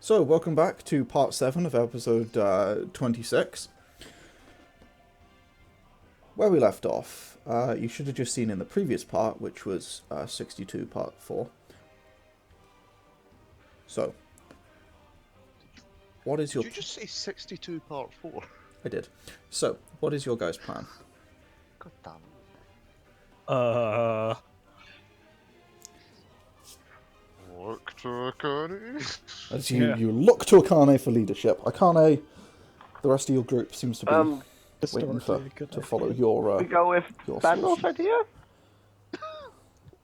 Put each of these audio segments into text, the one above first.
So, welcome back to part 7 of episode 26. Where we left off, you should have just seen in the previous part, which was 62, part 4. So, what is your... Did you just say 62 part 4? I did. So, what is your guys' plan? God damn. Look to Akane. As you look to Akane for leadership. Akane, the rest of your group seems to be waiting to follow your we go with your Pandal's solution. idea?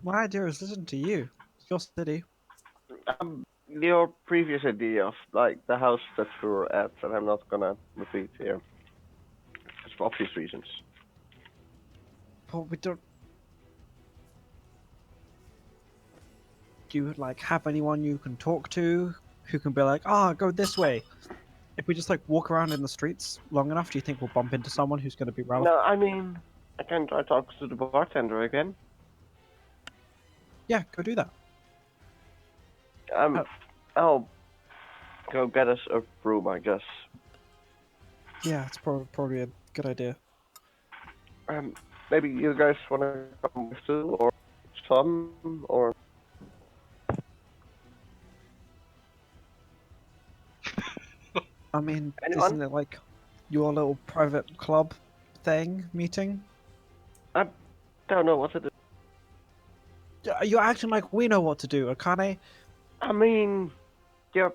My idea is listen to you. It's your city. Your previous idea of like the house that we were at, and I'm not gonna repeat here. Just for obvious reasons. But we don't. Do you like have anyone you can talk to who can be like, go this way? If we just like walk around in the streets long enough, do you think we'll bump into someone who's going to be relevant? No, I mean, I can try talking to the bartender again. Yeah, go do that. I'll go get us a room, I guess. Yeah, it's probably a good idea. Maybe you guys wanna come with too, or some, or... I mean, Anyone? isn't it like your little private club thing meeting? Don't know what to do. You're acting like we know what to do, Akane. I mean, Our you're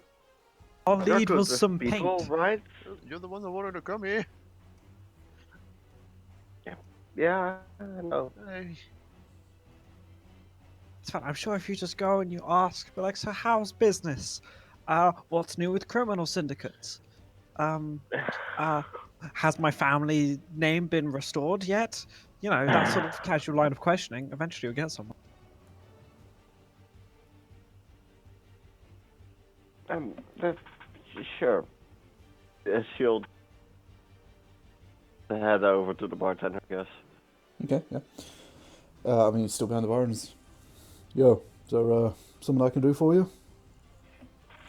lead good was with some people, paint. right? You're the one that wanted to come here. Yeah, I know. Hey. It's fine. I'm sure if you just go and you ask, be like, so how's business? What's new with criminal syndicates? Has my family name been restored yet? You know, that sort of casual line of questioning. Eventually you'll get someone. That's sure. She'll head over to the bartender, I guess. Okay, yeah. I mean, he's still behind the bar and yo, is there something I can do for you?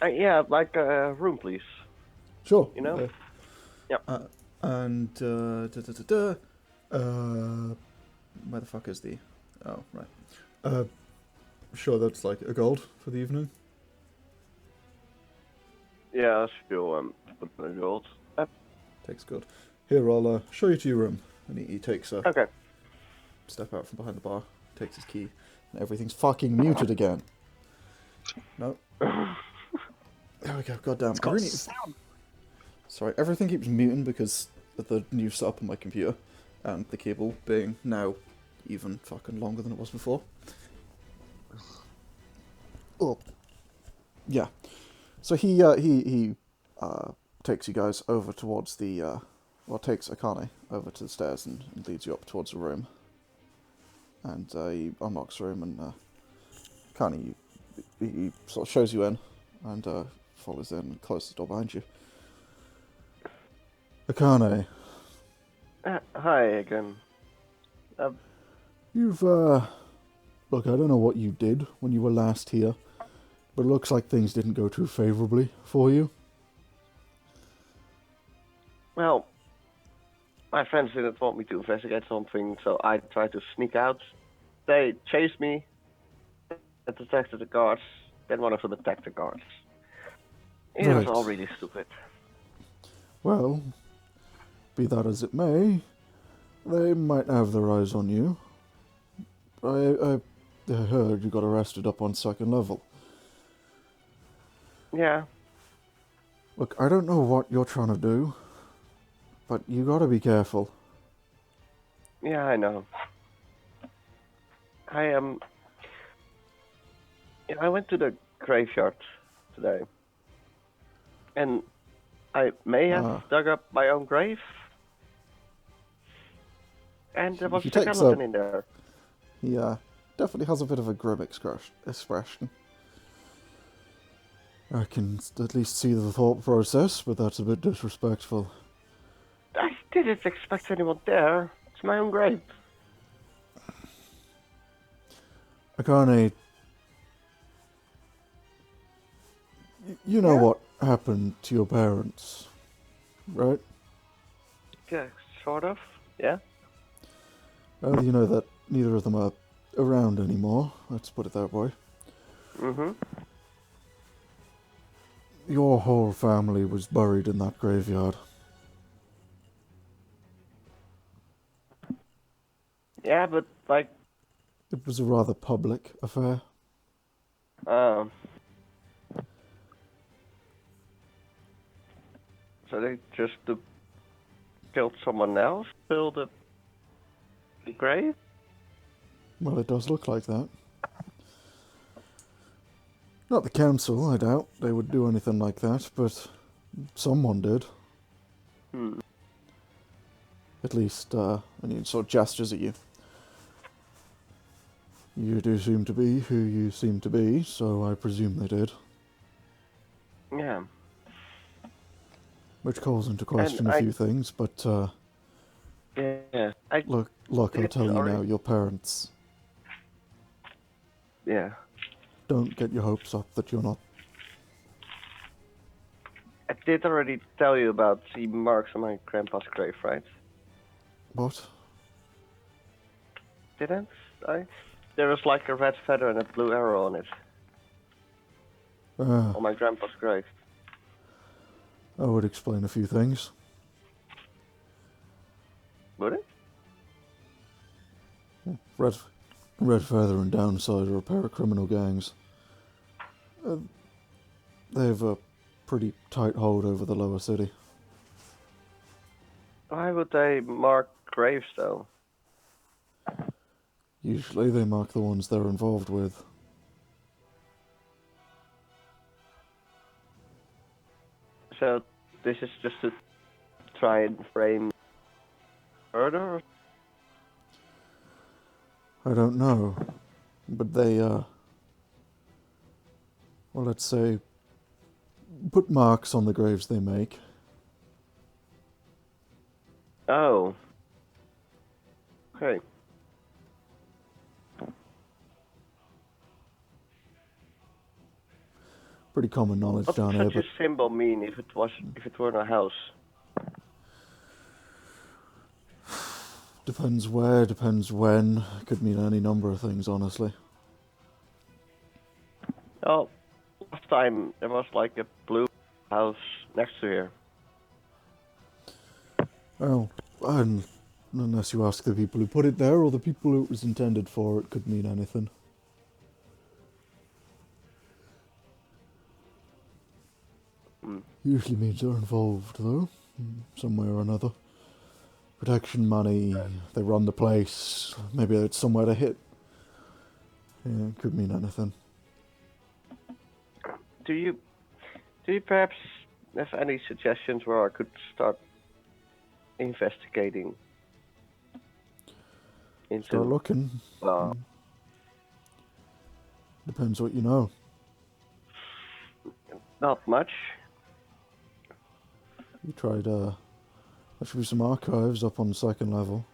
Yeah, like a room, please. Sure. You know? Yep. Where the fuck is the... Oh, right. Sure, that's like a gold for the evening. Yeah, she'll put in the gold. Takes gold. Here, I'll show you to your room. And he takes a Okay. step out from behind the bar, takes his key, and everything's fucking muted again. No. There we go, goddamn. It's got sound. Sorry, everything keeps muting because of the new setup on my computer, and the cable being now even fucking longer than it was before. Oh. Yeah. So he takes you guys over towards the, takes Akane over to the stairs and leads you up towards the room. And he unlocks the room and Akane, he sort of shows you in and follows in and closes the door behind you. Akane. Hi again. You've, look, I don't know what you did when you were last here, but it looks like things didn't go too favourably for you. Well, my friends didn't want me to investigate something, so I tried to sneak out. They chased me, and detected the guards, then one of them attacked the guards. It was Right. all really stupid. Well, be that as it may, they might have their eyes on you. I heard you got arrested up on second level. Yeah. Look, I don't know what you're trying to do, but you gotta be careful. Yeah, I know. I went to the graveyard today, and I may have dug up my own grave, and there was a He takes skeleton in there. He definitely has a bit of a grim expression. I can at least see the thought process, but that's a bit disrespectful. I didn't expect anyone there. It's my own grave. Akane, you know Yeah? what happened to your parents, right? Yeah, sort of. Yeah. Well, you know that neither of them are around anymore, let's put it that way. Mm-hmm. Your whole family was buried in that graveyard. Yeah, but like, It was a rather public affair. um, so they just killed someone else, filled the grave. Well, it does look like that. Not the council, I doubt they would do anything like that, but someone did. Hmm. At least, and he sort of gestures at you. You do seem to be who you seem to be, so I presume they did. Yeah. Which calls into question And a few things, but, Yeah. look, I'll did tell you now, already- your parents, Yeah. don't get your hopes up that you're not. I did already tell you about the marks on my grandpa's grave, right? What? Didn't I? There was like a red feather and a blue arrow on it, on my grandpa's grave. I would explain a few things. Would it? Red Feather and Downside are a pair of criminal gangs. They have a pretty tight hold over the lower city. Why would they mark graves though? Usually they mark the ones they're involved with. So this is just to try and frame murder? I don't know. But they, well, let's say, put marks on the graves they make. Oh. Okay. Pretty common knowledge What down would here, such but a symbol mean if it were in a house? depends where, depends when. Could mean any number of things, honestly. Oh, last time there was like a blue house next to here. Well, unless you ask the people who put it there or the people who it was intended for, it could mean anything. Usually means they're involved, though, in some way or another. Protection money, they run the place, maybe it's somewhere to hit. Yeah, it could mean anything. Do you perhaps have any suggestions where I could start investigating into? Start looking. Depends what you know. Not much. You tried, there should be some archives up on the second level.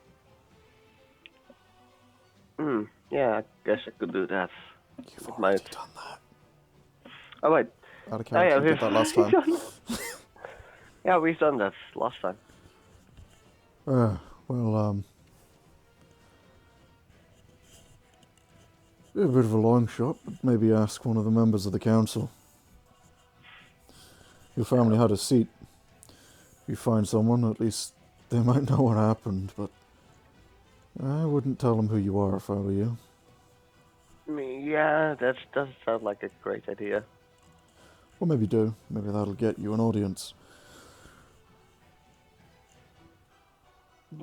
Yeah, I guess I could do that. You've It already might. done that. Oh wait. Out of character, you did that last time. Yeah, we've done that last time. Well, a bit of a long shot, but maybe ask one of the members of the council. Your family had a seat. If you find someone, at least they might know what happened, but I wouldn't tell them who you are if I were you. Yeah, that doesn't sound like a great idea. Well, maybe do. Maybe that'll get you an audience.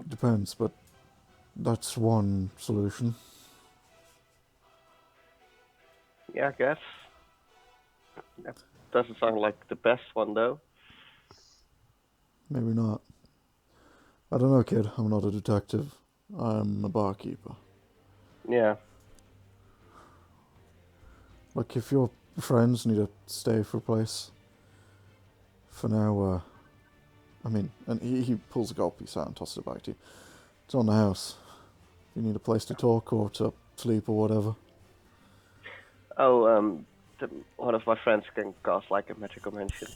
Depends, but that's one solution. Yeah, I guess. That doesn't sound like the best one though. Maybe not. I don't know, kid. I'm not a detective. I'm a barkeeper. Yeah. Like, if your friends need to stay for a place, for now, I mean, and he pulls a gold piece out and tosses it back to you. It's on the house. If you need a place to talk or to sleep or whatever. Oh, one of my friends can cast like a magical mansion.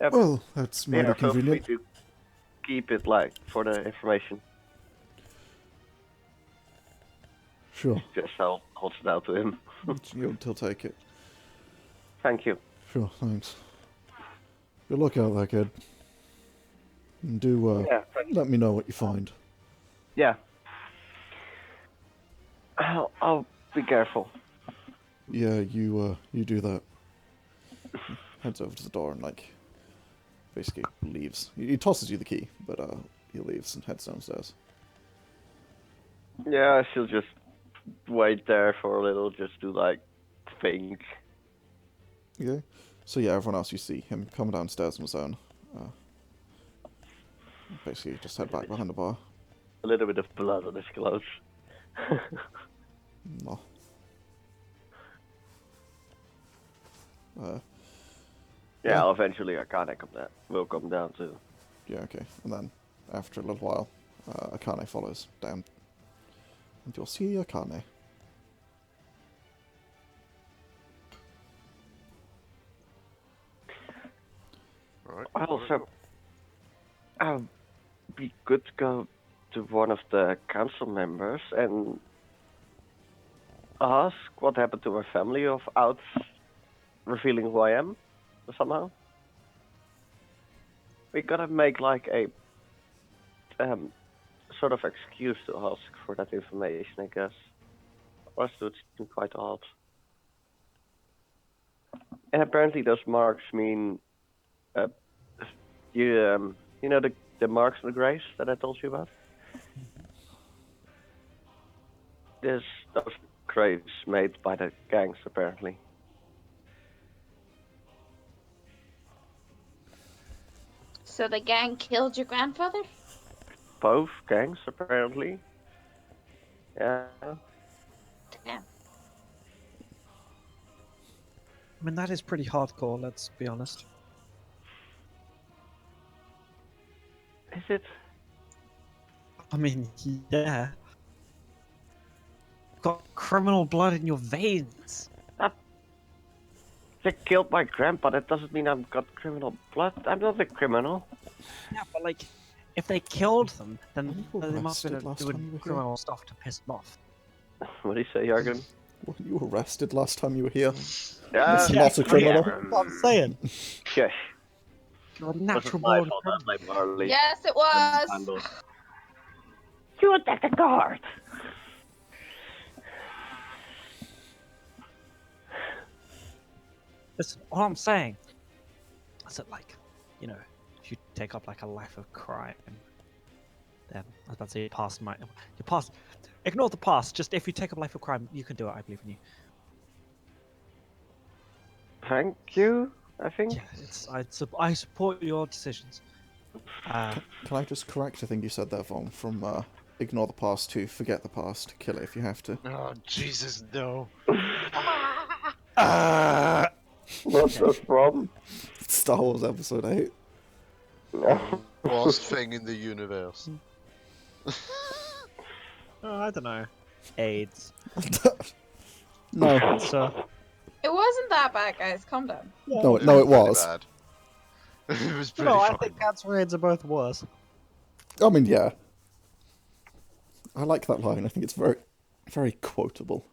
Yep. Well, that's Yeah, mighty feel free convenient. to keep it like for the information. Sure. Just holds it out to him. He'll take it. Thank you. Sure, thanks. Good luck out there, kid. And do, Yeah, thanks. let me know what you find. Yeah. I'll be careful. Yeah, you do that. Heads over to the door and, like, basically leaves. He tosses you the key, but, he leaves and heads downstairs. Yeah, she'll just wait there for a little, just to like think. Okay. So yeah, everyone else you see him come downstairs on his own. Basically, just head back behind the bar. A little bit of blood on his clothes. No. Yeah, eventually Akane will come down too. Yeah, okay. And then, after a little while, Akane follows down. And you'll see Akane. Right. Also, be good to go to one of the council members and ask what happened to my family without revealing who I am somehow. We gotta make like a sort of excuse to ask for that information, I guess. Or else it would seem quite odd. And apparently those marks mean you know the marks on the graves that I told you about? There's those graves made by the gangs apparently. So the gang killed your grandfather? Both gangs apparently. Yeah. Damn. I mean, that is pretty hardcore, let's be honest. Is it? I mean, yeah. Got criminal blood in your veins. They killed my grandpa, that doesn't mean I've got criminal blood. I'm not a criminal. Yeah, but like, if they killed them, then Were you they must have arrested been last time you were doing here? criminal stuff to piss them off. What do you say, Yargon? Were you arrested last time you were here? Yeah, Not a criminal. That's what I'm saying. Shush. You're a Wasn't natural my born fault, criminal. that's like Marlie. Yes, it was. Pandal. You attacked the guard! Listen, all I'm saying is that, like, you know, if you take up like a life of crime, then I was about to say your past. Ignore the past. Just if you take up a life of crime, you can do it. I believe in you. Thank you, I think. Yeah, I support your decisions. Can I just correct a thing you said there, Von? From ignore the past to forget the past, kill it if you have to. Oh, Jesus, no. What's the problem? Star Wars Episode 8. Worst thing in the universe. I don't know. AIDS. No. So It wasn't that bad, guys. Calm down. No, it pretty was. bad. It was pretty no, I fucking think cancer and AIDS are both worse. I mean, yeah. I like that line. I think it's very, very quotable.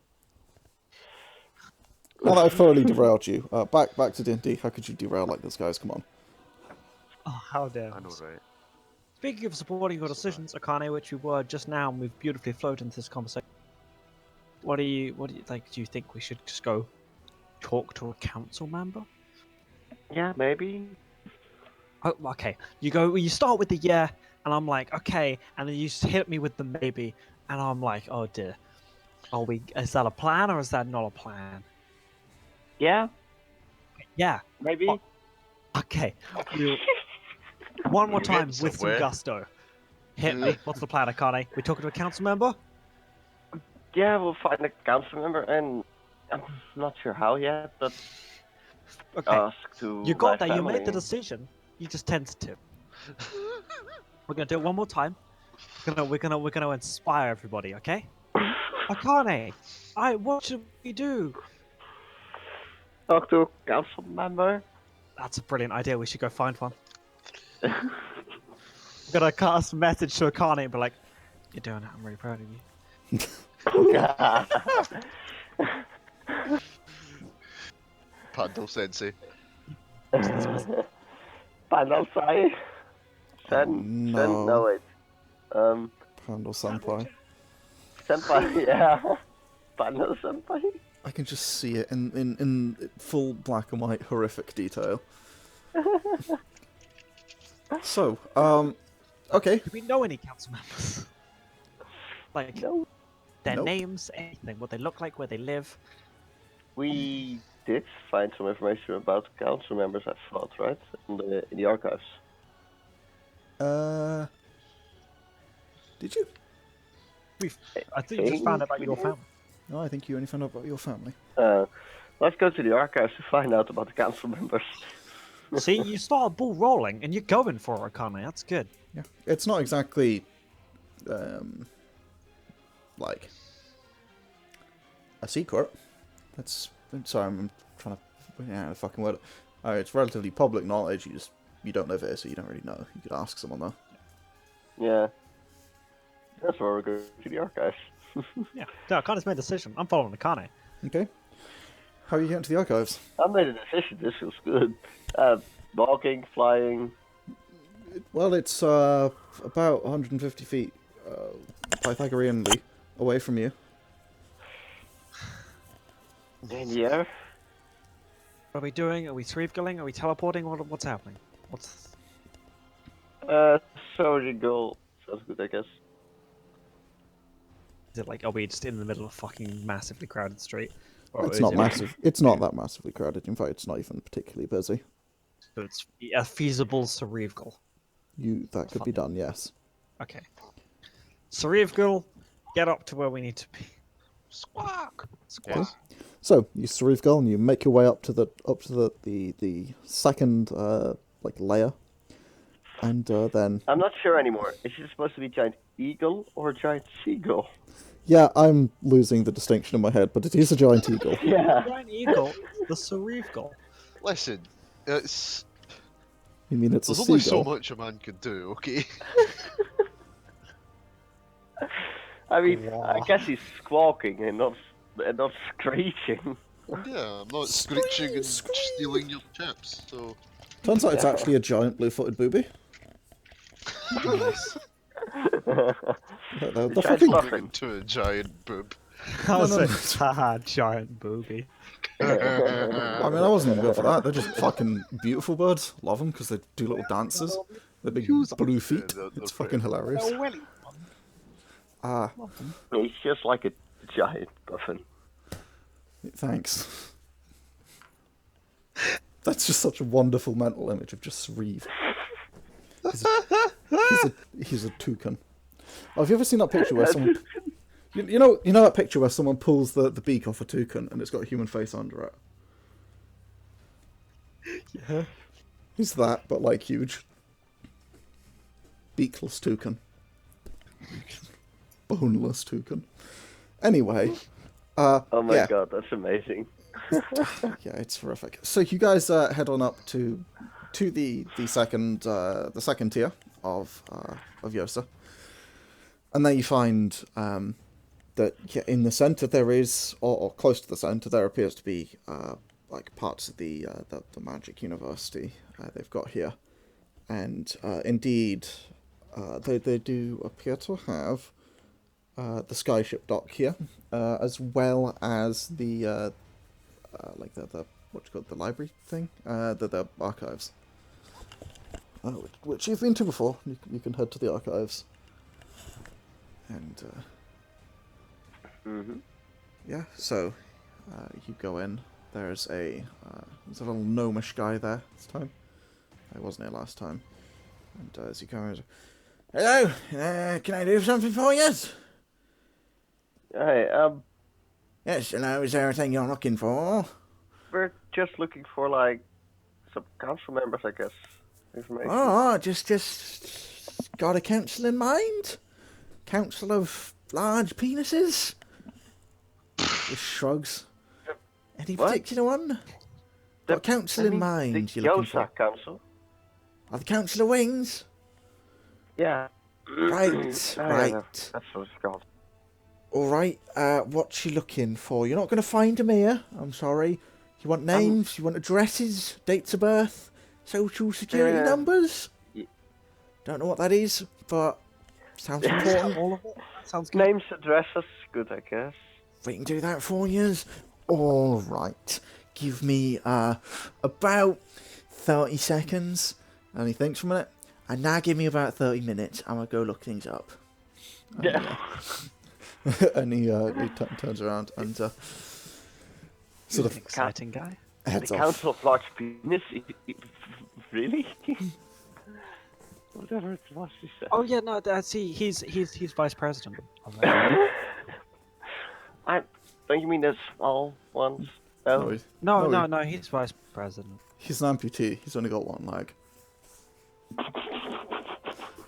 Now that I've thoroughly derailed you, back to D&D. How could you derail like this, guys? Come on. Oh, how dare! I know, right? Speaking of supporting your decisions, Akane, which we were just now, and we've beautifully flowed into this conversation. What do you like? Do you think we should just go talk to a council member? Yeah, maybe. Oh, okay. You start with the yeah, and I'm like, okay, and then you hit me with the maybe, and I'm like, oh dear. Is that a plan or is that not a plan? Yeah, Yeah. maybe. Oh, okay. One more We're time getting with some somewhere. gusto. Hit me. What's the plan, Akane? We talking to a council member? Yeah, we'll find a council member, and I'm not sure how yet, but Okay. ask to You got my that. You made the family. decision. You just tentative. We're gonna do it one more time. We're gonna inspire everybody. Okay? Akane, what should we do? Talk to a council member. That's a brilliant idea. We should go find one. I'm gonna cast a message to Akane and be like, "You're doing it. I'm really proud of you." Pandal Sensei. Pandal Sai. No, wait. Pandal Senpai. Senpai, yeah. Pandal Senpai. I can just see it in full black and white horrific detail. So, okay. Do we know any council members? Like, No. their Nope. names, anything, what they look like, where they live. We did find some information about the council members, I thought, right? In the archives. Did you? I think you just found out about your family. No, I think you only found out about your family. Let's go to the archives to find out about the council members. See, you start a ball rolling, and you're going for it, Akane. That's good. Yeah, it's not exactly like a secret. Sorry, I'm trying to the fucking word. It's relatively public knowledge. You don't live here, so you don't really know. You could ask someone though. Yeah. That's where we're going to the archives. Yeah. No, Akane's made a decision. I'm following Akane. Okay. How are you getting to the archives? I made a decision. This feels good. Walking, flying. Well, it's about 150 feet Pythagoreanly away from you. In the air. What are we doing? Are we Sauriv-gulling? Are we teleporting? What's happening? What's... Sorry, girl. Sounds good, I guess. Is it like, are we just in the middle of a fucking massively crowded street? Or It's is not it- massive. It's not that massively crowded. In fact, it's not even particularly busy. So it's a feasible Sauriv-gull. That could be done. Yes. Okay. Sauriv-gull, get up to where we need to be. Squawk. Squawk. So you Sauriv Gull and you make your way up to the second layer, and then I'm not sure anymore. Is it supposed to be giant eagle or giant seagull? yeah, I'm losing the distinction in my head, but it is a giant eagle. Yeah. Giant eagle, the Sauriv-gull. Listen, it's You mean it's a there's only seagull? so much a man can do, okay? I mean, I Wow. guess he's squawking and not screeching. Yeah, I'm not screeching and stealing your chips, so... Turns out it's actually a giant blue-footed booby. Nice. The Giant fucking muffin. Into a giant boob. I was no, like, no. haha, giant booby. I mean, I wasn't even going for that. They're just fucking beautiful birds. Love them because they do little dances. They're big blue feet. they're It's pretty. fucking hilarious. Ah, He's just like a giant muffin. thanks. That's just such a wonderful mental image of just Sauriv. He's a toucan. Oh, have you ever seen that picture where someone... You know that picture where someone pulls the beak off a toucan and it's got a human face under it? Yeah. He's that, but like huge. Beakless toucan. Boneless toucan. Anyway, Oh my yeah. god, that's amazing. Yeah, it's horrific. So you guys head on up to the second tier of Yosa, and there you find that in the center there is, or close to the center, there appears to be like parts of the magic university they've got here, and indeed they do appear to have the skyship dock here, as well as the what do you call it, the library thing, the archives, which you've been to before. You can head to the archives, and yeah. So you go in. There's a little gnomish guy there this time. I wasn't here last time. And as you come in, hello, can I do something for you? Hey, Yes, hello, is there anything you're looking for? we're just looking for like some council members, I guess. Information. Oh, just got a council in mind? Council of large penises? He shrugs. Any What? particular one? Got a council in mind The you're looking for? Yosa Council. Oh, the Council of Wings? Yeah. Right, Oh, right. Yeah, that's what it's called. Alright, what's you looking for? You're not going to find them here, I'm sorry. You want names, you want addresses, dates of birth, social security numbers? Y- Don't know what that is, but sounds important. All of it. Sounds good. Names, addresses, good, I guess. We can do that for you. Alright, give me about 30 seconds. Only thinks for a minute. And now give me about 30 minutes. I'm going to go look things up. Yeah. And he turns around and sort of Exciting guy. heads The off. Council of Large Penis? Really? Whatever it was he said. Oh yeah, no, that's he's vice president of that. Don't you mean the small ones? No. No, he's vice president. He's an amputee. He's only got one leg.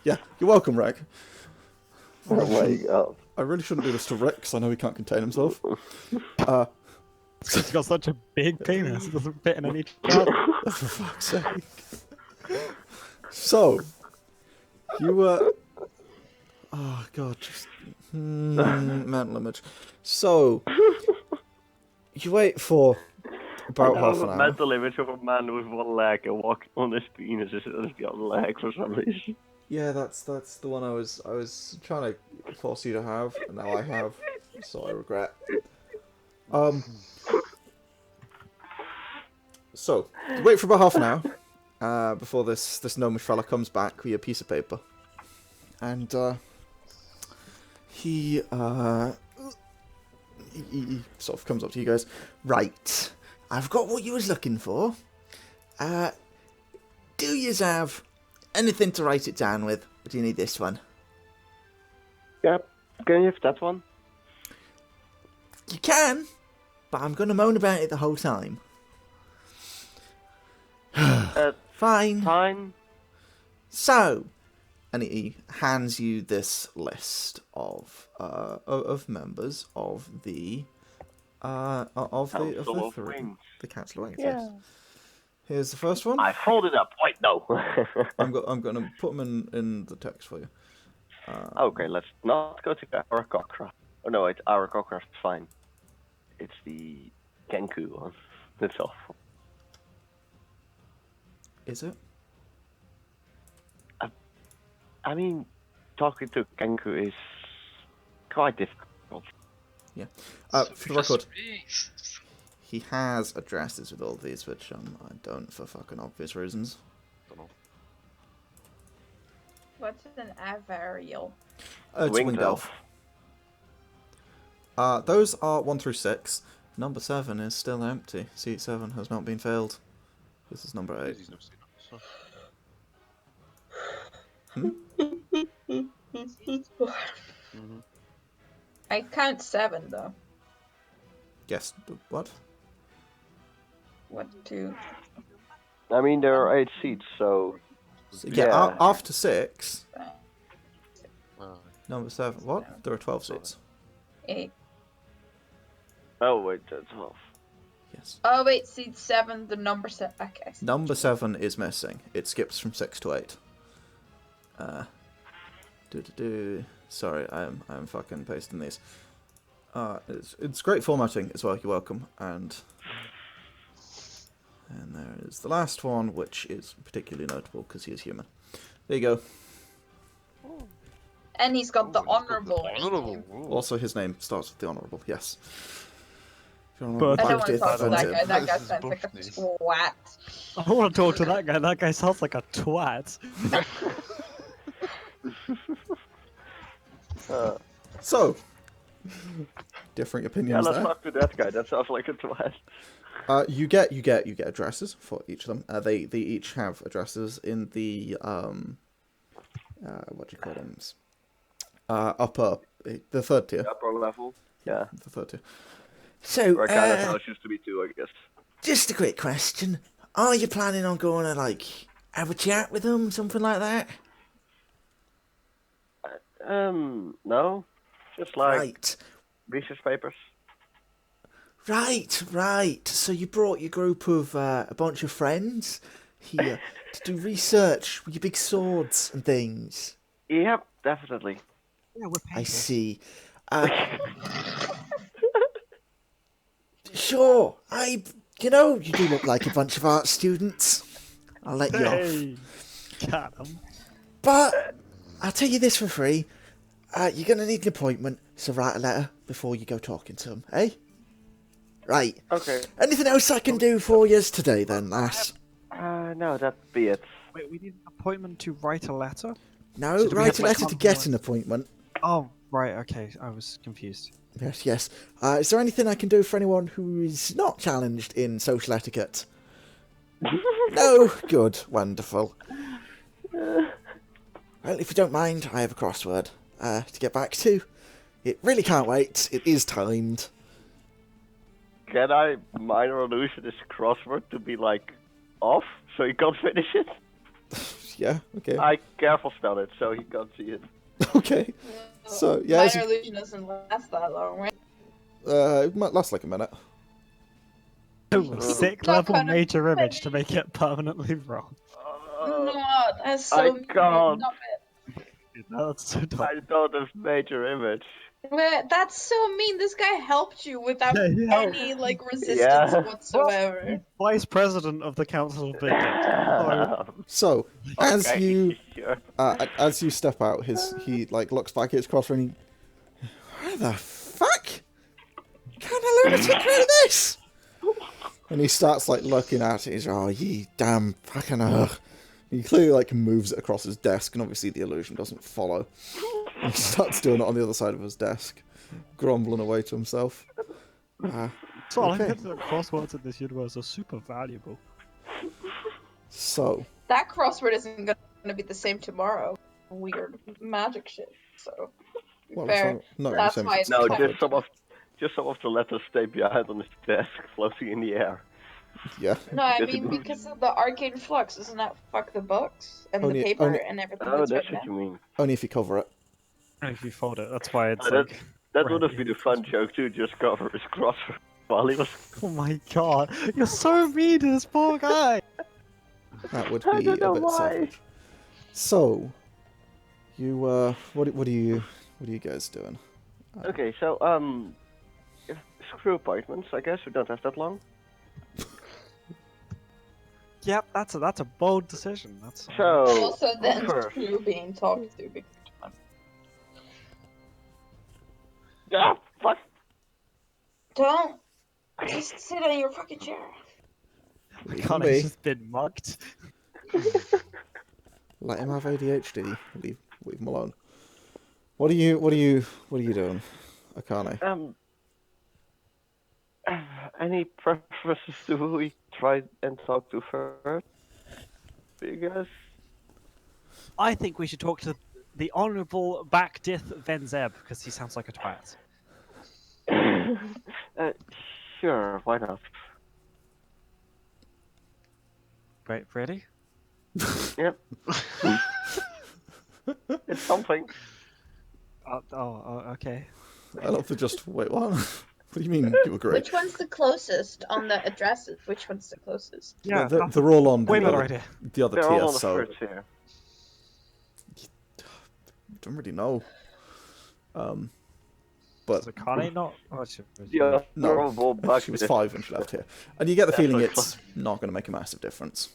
Yeah, you're welcome, Reg. Oh my god. I really shouldn't do this to Rick because I know he can't contain himself. He's got such a big penis, it doesn't fit in any job. For fuck's sake. So, you were... Oh, God. Just... mental image. So, you wait for about half an hour. Mental image of a man with one leg and walking on his penis instead of the other leg for some reason. Yeah, that's the one I was trying to force you to have, and now I have, so I regret. So, you wait for about half an hour before this gnomish fella comes back with a piece of paper, and he sort of comes up to you guys. Right, I've got what you was looking for. Do yous have anything to write it down with? Or do you need this one? Yep. Can you have that one? You can, but I'm going to moan about it the whole time. Fine. Fine. So, and he hands you this list of members of the Council of three, Wings. the Council of Wings. Yeah. Yes. Here's the first one. I folded up. Wait, no. I'm going to put them in the text for you. Okay, let's not go to our Cockcraft. Oh no, wait, our Cockcraft is fine. It's the Kenku one. That's awful. Is it? I mean, talking to Kenku is quite difficult. Yeah. For the record, he has addresses with all these, which I don't for fucking obvious reasons. What's an avarial? It's Winged Winged Elf. Those are 1 through 6. Number 7 is still empty. Seat 7 has not been filled. This is number 8. I count 7 though. Yes. What? 1, 2. I mean, there are 8 seats, so... Yeah, after 6. Wow. Number 7. What? There are 12 seats. 8. Oh, wait, that's 12. Yes. Oh wait, seat 7, the number 7. Okay. Number 7 is missing. It skips from 6 to 8. Sorry, I am fucking pasting these. It's great formatting as well. You're welcome. And there is the last one, which is particularly notable because he is human. There you go. And he's got the honourable. Honourable. Also, his name starts with the honourable. Yes. But- I don't want to talk to that guy. That guy This is sounds like a Botany. twat. I want to talk to that guy. That guy sounds like a twat. So, differing Yeah, opinions let's there. talk to that guy. That sounds like a twat. You get addresses for each of them. They each have addresses in the what do you call them? Upper, the third tier. Upper level. Yeah. The third tier. So, Or kind of house used to be too, I guess. just a quick question: are you planning on going to like have a chat with them, something like that? No. Just like Right. research papers. Right. So you brought your group of a bunch of friends here to do research with your big swords and things. Yep, definitely. Yeah, we're I painters. see. Sure. You do look like a bunch of art students. I'll let you off. Hey, got 'em. But I'll tell you this for free. You're going to need an appointment, so write a letter before you go talking to them, eh? Right. Okay. Anything else I can do for you today, then, lass? No, that'd be it. Wait, we need an appointment to write a letter? No, So do we write have a to, like, letter to come get like- an appointment. Oh, right, okay, I was confused. Yes. Is there anything I can do for anyone who is not challenged in social etiquette? No? Good. Wonderful. Well, if you don't mind, I have a crossword to get back to. It really can't wait. It is timed. Can I minor illusion this crossword to be like off so he can't finish it? Yeah, okay. I careful spell it so he can't see it. Okay. So, yeah. Minor illusion doesn't last that long, right? It might last like a minute. Sick Not level kind of major funny. image to make it permanently wrong. No, that's so I mean. can't. Stop it. No, that's so dumb. I don't have major image. But that's so mean. This guy helped you without Yeah, he helped. any resistance Yeah. whatsoever. Vice president of the Council of Big Dicks. So, as Okay, you sure. as you step out, he looks back at his crossword and he, where the fuck? Can a lunatic write this? And he starts looking at it. He's ye damn fucking He clearly moves it across his desk, and obviously the illusion doesn't follow. And he starts doing it on the other side of his desk, grumbling away to himself. So I Okay. think that crosswords in this universe are super valuable. So, That crossword isn't gonna be the same tomorrow. Weird magic shit. So well, fair. it's not That's the same why if it's No, covered. just some of the letters stay behind on his desk, floating in the air. Yeah. no, I Just mean a- because of the arcane flux, doesn't that fuck the books and Only- the paper only- and everything Oh, that's that's written what you in? mean. Only if you cover it. If you fold it, that's why it's Oh, like... That Right, would have yeah, been a fun joke too, just cover his crossword while he was... Oh my god, you're so mean to this poor guy! That would I be don't a know bit why. savage. So, you what are you guys doing? Okay, so, screw appointments, I guess, we don't have that long. Yep, that's a bold decision. That's So, Also, then first... screw being talked to. Ah, fuck! Don't just sit on your fucking chair. Kane's me. just been mugged. Let him have ADHD. Leave him alone. What are you doing, Akane? Any preferences to who we try and talk to first? You guys? I think we should talk to the Honourable Bakdith Venzeb, because he sounds like a twat. Sure, why not? Wait, really? Yep. It's something. Okay. I love to just wait. What? What do you mean? You agree? Which one's the closest on the addresses? Which one's the closest? Yeah, they're all on way the better other, idea. the other They're tier, all on the so first tier. don't really know. Is But Akane not? Oh, Yeah, no, honorable back she was to 5 when she left here, and you get the That's feeling so it's not going to make a massive difference.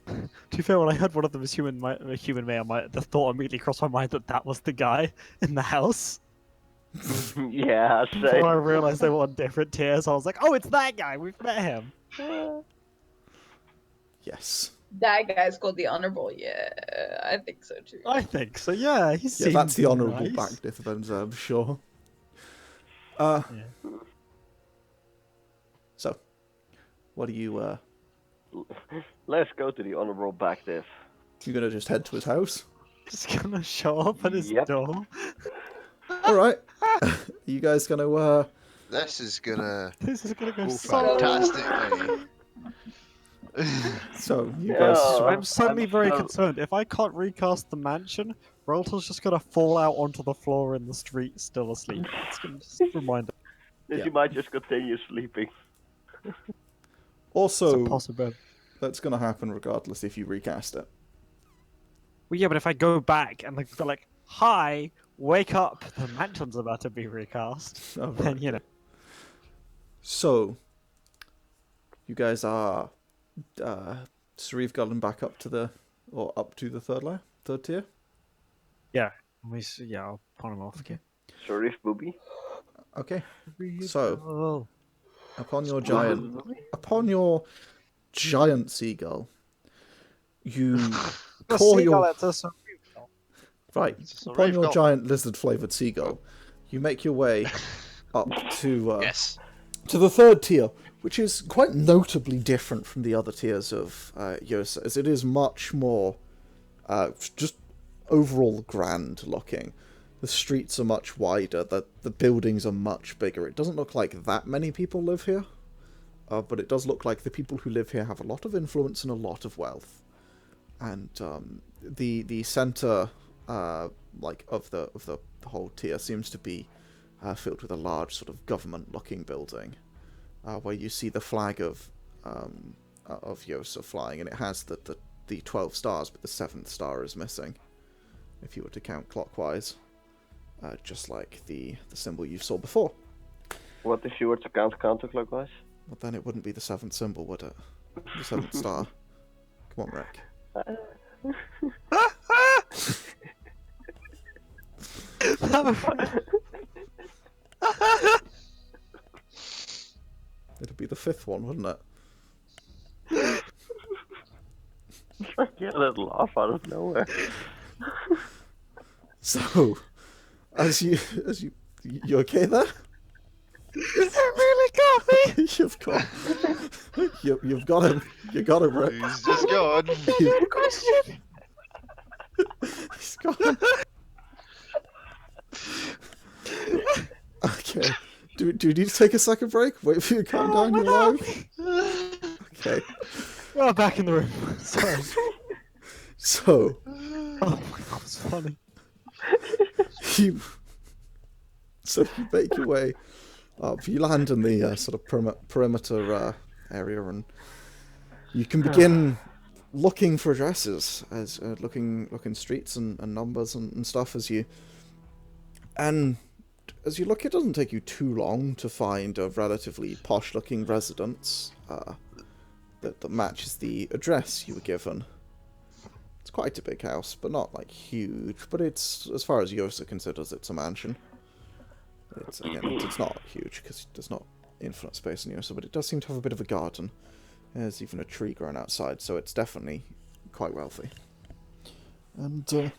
To be fair, when I heard one of them was human male, the thought immediately crossed my mind that was the guy in the house. Yeah, So same. I realized they were on different tiers. I was like, oh, it's that guy. We've met him. Yes. That guy's called the Honorable. Yeah, I think so too. I think so. Yeah, he Yeah, seems that's the honourable nice. Bakdith Venzeb, sure. Yeah. So, what are you? Let's go to the honorable back this. You gonna just head to his house? Just gonna show up at his Yep. door. All right. Are you guys gonna? This is gonna This is gonna go go so. fantastically. So you Yeah. guys. I'm suddenly I'm very so- concerned. If I can't recast the mansion, Rolto's just gonna fall out onto the floor in the street, still asleep. It's gonna just remind him. She might just continue sleeping. It's Also, a possibility. that's going to happen regardless if you recast it. Well, yeah, but if I go back and like, be like, hi, wake up, the mansion's about to be recast, Oh, then, right, you know. okay. So, you guys are Sauriv gotten back up to the third tier. Yeah. I'll pawn him off. Okay. Sorry, booby. Okay. So, Oh. upon your giant seagull, you call your right It's a upon Sauriv your goal. giant lizard-flavored seagull. You make your way up to Yes. to the third tier, which is quite notably different from the other tiers of Yosa, as it is much more just overall grand looking. The streets are much wider, the buildings are much bigger. It doesn't look like that many people live here, but it does look like the people who live here have a lot of influence and a lot of wealth. And the center of the whole tier seems to be filled with a large sort of government-looking building, where you see the flag of Yosa flying, and it has the 12 stars, but the 7th star is missing, if you were to count clockwise, just like the symbol you saw before. What if you were to count counterclockwise? Well, then it wouldn't be the 7th symbol, would it? The 7th star. Come on, Rick. It'd be the 5th one, wouldn't it? Yeah, that laugh out of nowhere. So, you okay there? It really got me! You've got him. You got him, Rick. He's just gone. Question! He's got him. Okay. Do you need to take a second break? Wait for you to calm down. You're alive. Okay. Well, back in the room. Sorry. So, Oh my god, it's funny. you make your way up. You land in the sort of perimeter area, and you can begin looking for addresses, as looking streets and numbers and stuff as you look. It doesn't take you too long to find a relatively posh-looking residence that matches the address you were given. It's quite a big house, but not like huge. But it's, as far as Yosa considers, it's a mansion. It's not huge because there's not infinite space in Yosa, but it does seem to have a bit of a garden. There's even a tree growing outside, so it's definitely quite wealthy. And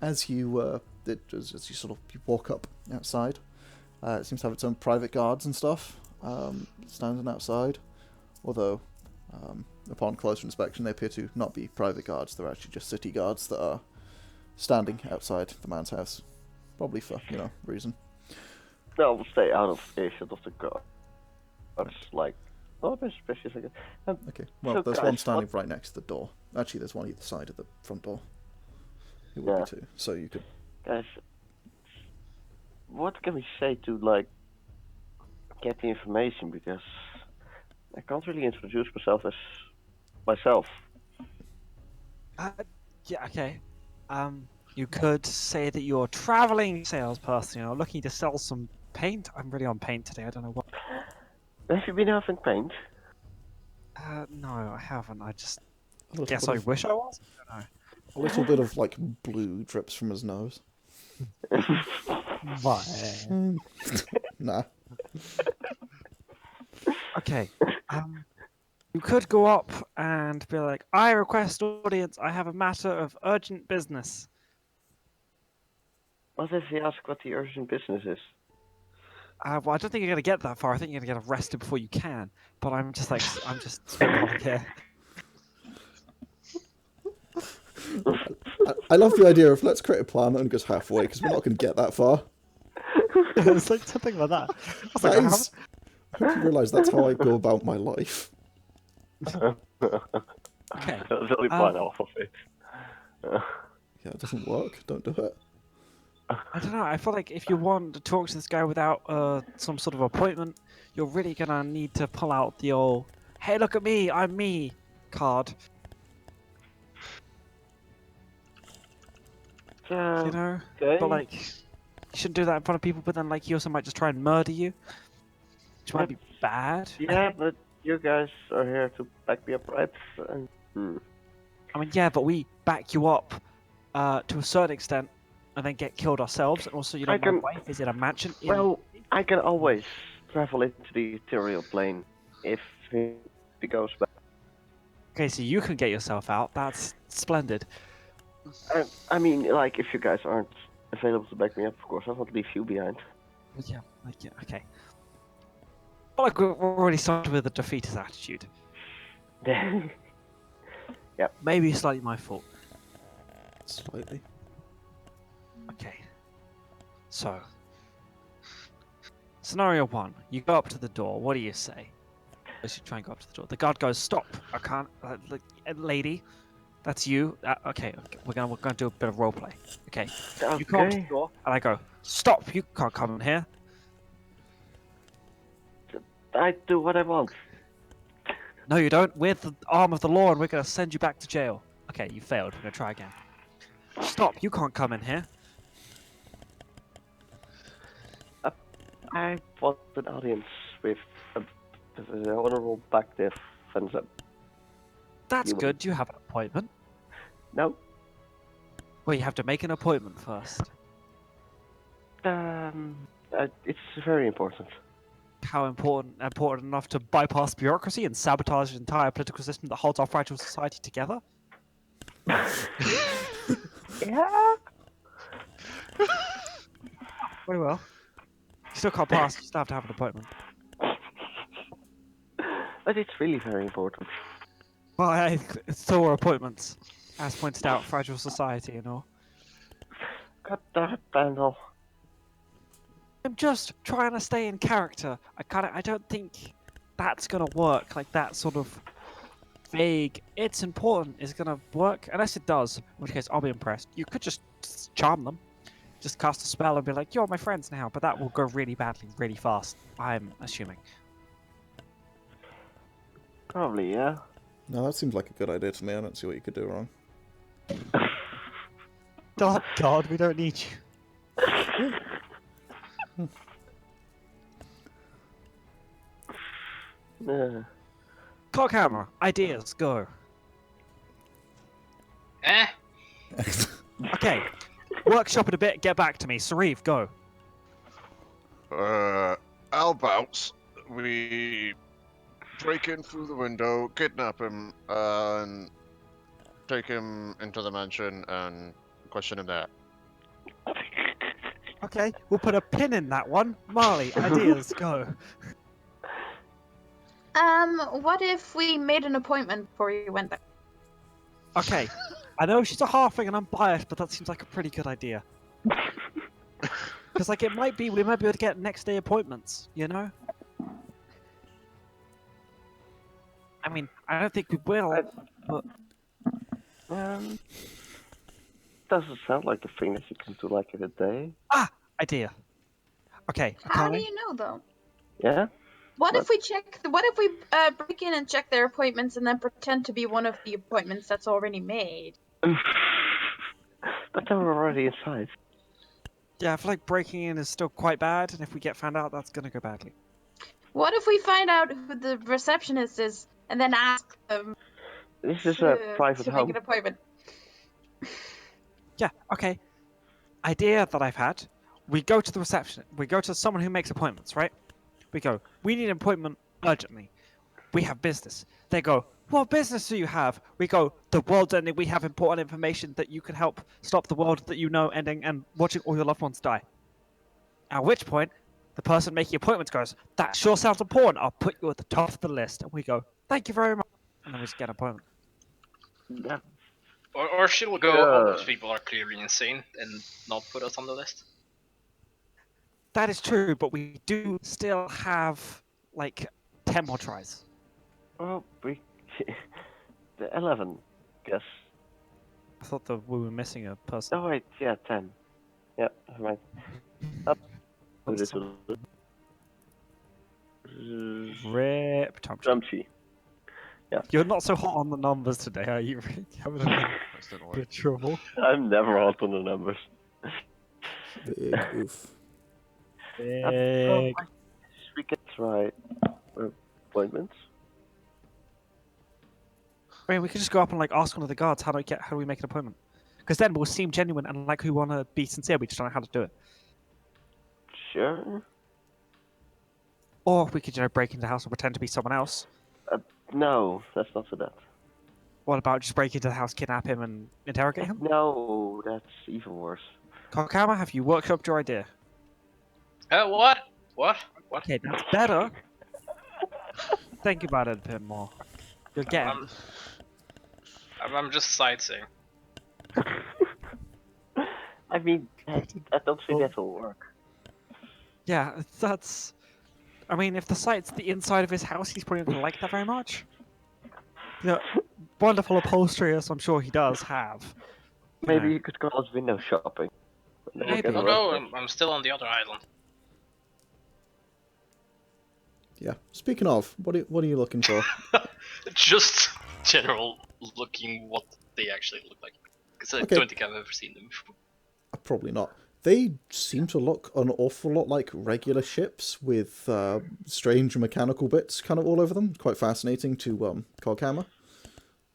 as you sort of walk up outside, it seems to have its own private guards and stuff standing outside. Although, upon closer inspection, they appear to not be private guards. They're actually just city guards that are standing outside the man's house, probably for reason. No, we'll stay out of earshot of the guard. That's like not a bit suspicious again. Okay. Well, So there's guys, one standing right next to the door. Actually, there's one either side of the front door. It would Yeah. be two, so you could. Guys, what can we say to like get the information? Because I can't really introduce myself as myself. Yeah, okay. You could say that you're a traveling salesperson, looking to sell some paint. I'm really on paint today. I don't know what. Have you been having paint? No, I haven't. I just A little guess bit I of- wish I was. I don't know. A little bit of like blue drips from his nose. But, Nah. okay. You could go up and be like, I request audience, I have a matter of urgent business. What if you ask what the urgent business is? Well, I don't think you're going to get that far. I think you're going to get arrested before you can. But I'm just spitballing here. I love the idea of let's create a plan that only goes halfway because we're not going to get that far. It's like something like that. I was like, That is, I hope you realise that's how I go about my life. okay. That's only part off of it. Yeah, it doesn't work. Don't do it. I don't know. I feel like if you want to talk to this guy without some sort of appointment, you're really gonna need to pull out the old "Hey, look at me, I'm me" card. You know? Okay. But like, you shouldn't do that in front of people. But then, like, he also might just try and murder you, which might be bad. Yeah, but you guys are here to back me up, right? And, I mean, yeah, but we back you up to a certain extent, and then get killed ourselves. And also, you know, I my can- wife is in a mansion. Well, I can always travel into the ethereal plane if it goes bad. Okay, so you can get yourself out. That's splendid. I mean, like, if you guys aren't available to back me up, of course, I won't leave you behind. Yeah, like, yeah, okay. But like, we're already started with a defeatist attitude. Maybe slightly my fault. Slightly. Okay. So, scenario 1. You go up to the door. What do you say? I should try and go up to the door. The guard goes, "Stop! I can't." Lady, that's you. Okay, we're gonna do a bit of roleplay. Okay. You come up to the door, and I go, "Stop! You can't come in here." I do what I want. No, you don't. We're the arm of the law, and we're gonna send you back to jail. Okay, you failed. We're gonna try again. Stop! You can't come in here. I want an audience with an honorable back defense. That's You good. Do you have an appointment? No. Well, you have to make an appointment first. It's very important. How important enough to bypass bureaucracy and sabotage the entire political system that holds our fragile society together? Yeah. Very well. You still can't pass, you still have to have an appointment. But it's really very important. Well, it's still are appointments. As pointed out, fragile society and all. God damn it, Pandal. I'm just trying to stay in character. I don't think that's gonna work. Like that sort of vague, it's important is gonna work. Unless it does, in which case I'll be impressed. You could just charm them. Just cast a spell and be like, "You're my friends now," but that will go really badly, really fast. I'm assuming. Probably, yeah. No, that seems like a good idea to me. I don't see what you could do wrong. God, we don't need you. Coghammer, ideas, go. Okay, workshop it a bit, get back to me. Sauriv, go. I'll bounce. We break in through the window, kidnap him, and take him into the mansion and question him there. Okay, we'll put a pin in that one. Marlie, ideas, go. What if we made an appointment before you went there? Okay, I know she's a halfling and I'm biased, but that seems like a pretty good idea. Because like we might be able to get next day appointments, you know? I mean, I don't think we will, but Doesn't sound like a thing that you can do like in a day. idea. Okay, How do Akane. you know though? Yeah? What What? if we break in and check their appointments and then pretend to be one of the appointments that's already made? But they were already inside. Yeah, I feel like breaking in is still quite bad, and if we get found out, that's gonna go badly. What if we find out who the receptionist is and then ask them This is a private to home. make an appointment? Yeah, okay. Idea that I've had. We go to the reception. We go to someone who makes appointments, right? We go, "We need an appointment urgently. We have business." They go, "What business do you have?" We go, "The world's ending. We have important information that you can help stop the world that you know ending and watching all your loved ones die." At which point, the person making appointments goes, "That sure sounds important. I'll put you at the top of the list." And we go, "Thank you very much." And then we just get an appointment. Yeah. Or should we go, all those people are clearly insane and not put us on the list? That is true, but we do still have, like, 10 more tries. Well, the 11, guess. I thought that we were missing a person. Oh wait, yeah, 10. Yeah, never mind. Oh, this was Rip Tom. Grumpy. You're not so hot on the numbers today, are you, Rick? Having a This didn't bit work. of trouble. I'm never hot on the numbers. Big oof. Big. We can try appointments. I mean, we could just go up and like ask one of the guards how do we make an appointment? Because then we'll seem genuine and like we want to be sincere. We just don't know how to do it. Sure. Or we could, break into the house and pretend to be someone else. No, that's not for that. What about just break into the house, kidnap him, and interrogate him? No, that's even worse. Coghammer, have you workshopped your idea? What? What? Okay, that's better. Think about it a bit more. You're getting. I'm just sightseeing. I mean, I don't think that will work. Yeah, that's. I mean, if the site's the inside of his house, he's probably not going to like that very much. Wonderful upholstery, as I'm sure he does have. Maybe you could call us window shopping. Maybe. Oh no, I'm still on the other island. Yeah. Speaking of, what are you looking for? Just general looking what they actually look like. Because I Okay. don't think I've ever seen them before. Probably not. They seem to look an awful lot like regular ships with strange mechanical bits kind of all over them. Quite fascinating to Coghammer.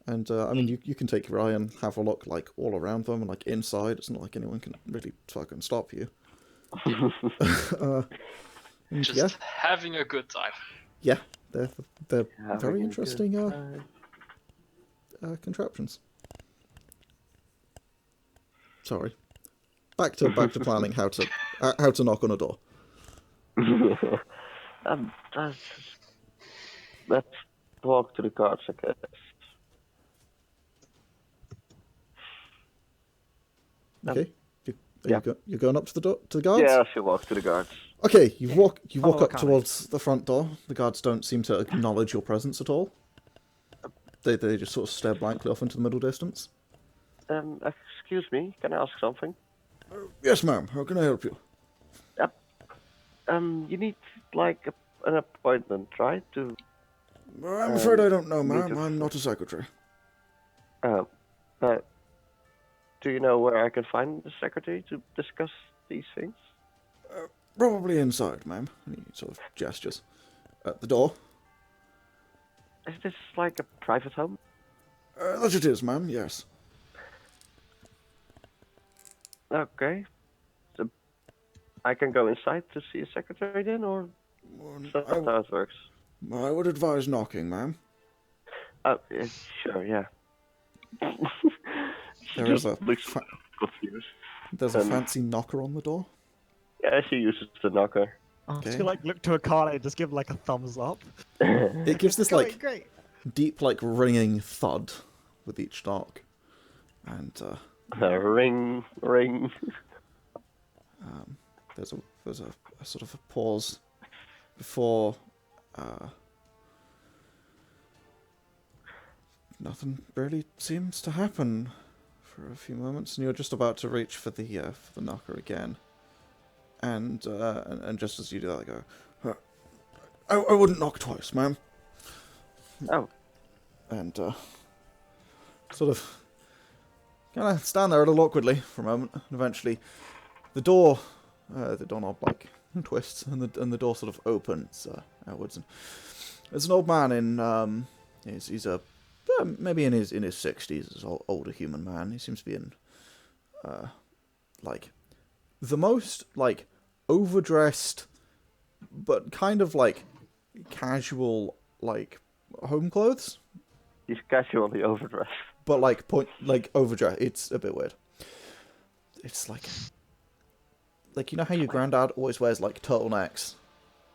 And I mean, you can take your eye and have a look like all around them and like inside. It's not like anyone can really fucking stop you. And Just yeah, having a good time. yeah, they're Having very a interesting good time. contraptions. Sorry. Back to planning how to knock on a door. Let's walk to the guards, I guess. Okay. You're going up to the guards? Yeah, I should walk to the guards. Okay, you walk up Akane. towards the front door. The guards don't seem to acknowledge your presence at all. They just sort of stare blankly off into the middle distance. Excuse me, can I ask something? Yes, ma'am. How can I help you? You need like an appointment, right? I'm afraid I don't know, me ma'am. too. I'm not a secretary. But do you know where I can find the secretary to discuss these things? Probably inside, ma'am. And he sort of gestures at the door. Is this like a private home? That it is, ma'am. Yes. Okay. So I can go inside to see a secretary then, or that's not how it works? I would advise knocking, ma'am. Oh, sure, yeah. There is a looks confused. there's a fancy knocker on the door. Yeah, she uses the knocker. I'm just Okay. gonna look to Akane and just give like a thumbs up. It gives this like Great. deep ringing thud with each knock, and Ring, ring. there's a sort of a pause before nothing really seems to happen for a few moments, and you're just about to reach for the knocker again, and just as you do that, they go, I wouldn't knock twice, ma'am. Oh. And sort of kind of stand there a little awkwardly for a moment, and eventually the doorknob like twists, and the door sort of opens outwards, and there's an old man in he's a maybe in his 60s, this older human man. He seems to be in like the most like overdressed but kind of like casual like home clothes, He's casually overdressed. but like overdressed. It's a bit weird. It's like you know how your granddad always wears like turtlenecks.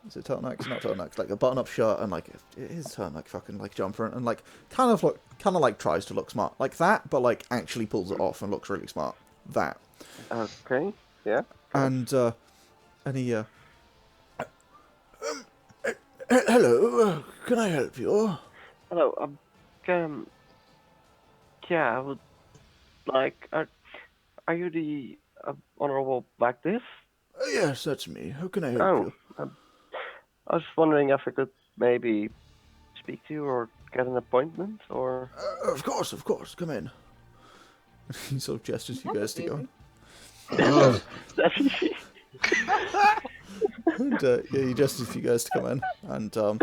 Is it turtlenecks? Not turtlenecks. Like a button-up shirt and like it is turtleneck fucking like jumper and like kind of like tries to look smart like that, but like actually pulls it off and looks really smart. That. Okay, yeah. And he hello, can I help you? Hello, yeah, I would like, are you the Honorable like this? Yes, that's me. How can I help Oh, you? I was wondering if I could maybe speak to you or get an appointment, or... Of course. Come in. He sort of gestures for you guys to go in. That's easy. And yeah, he gestures for you guys to come in, and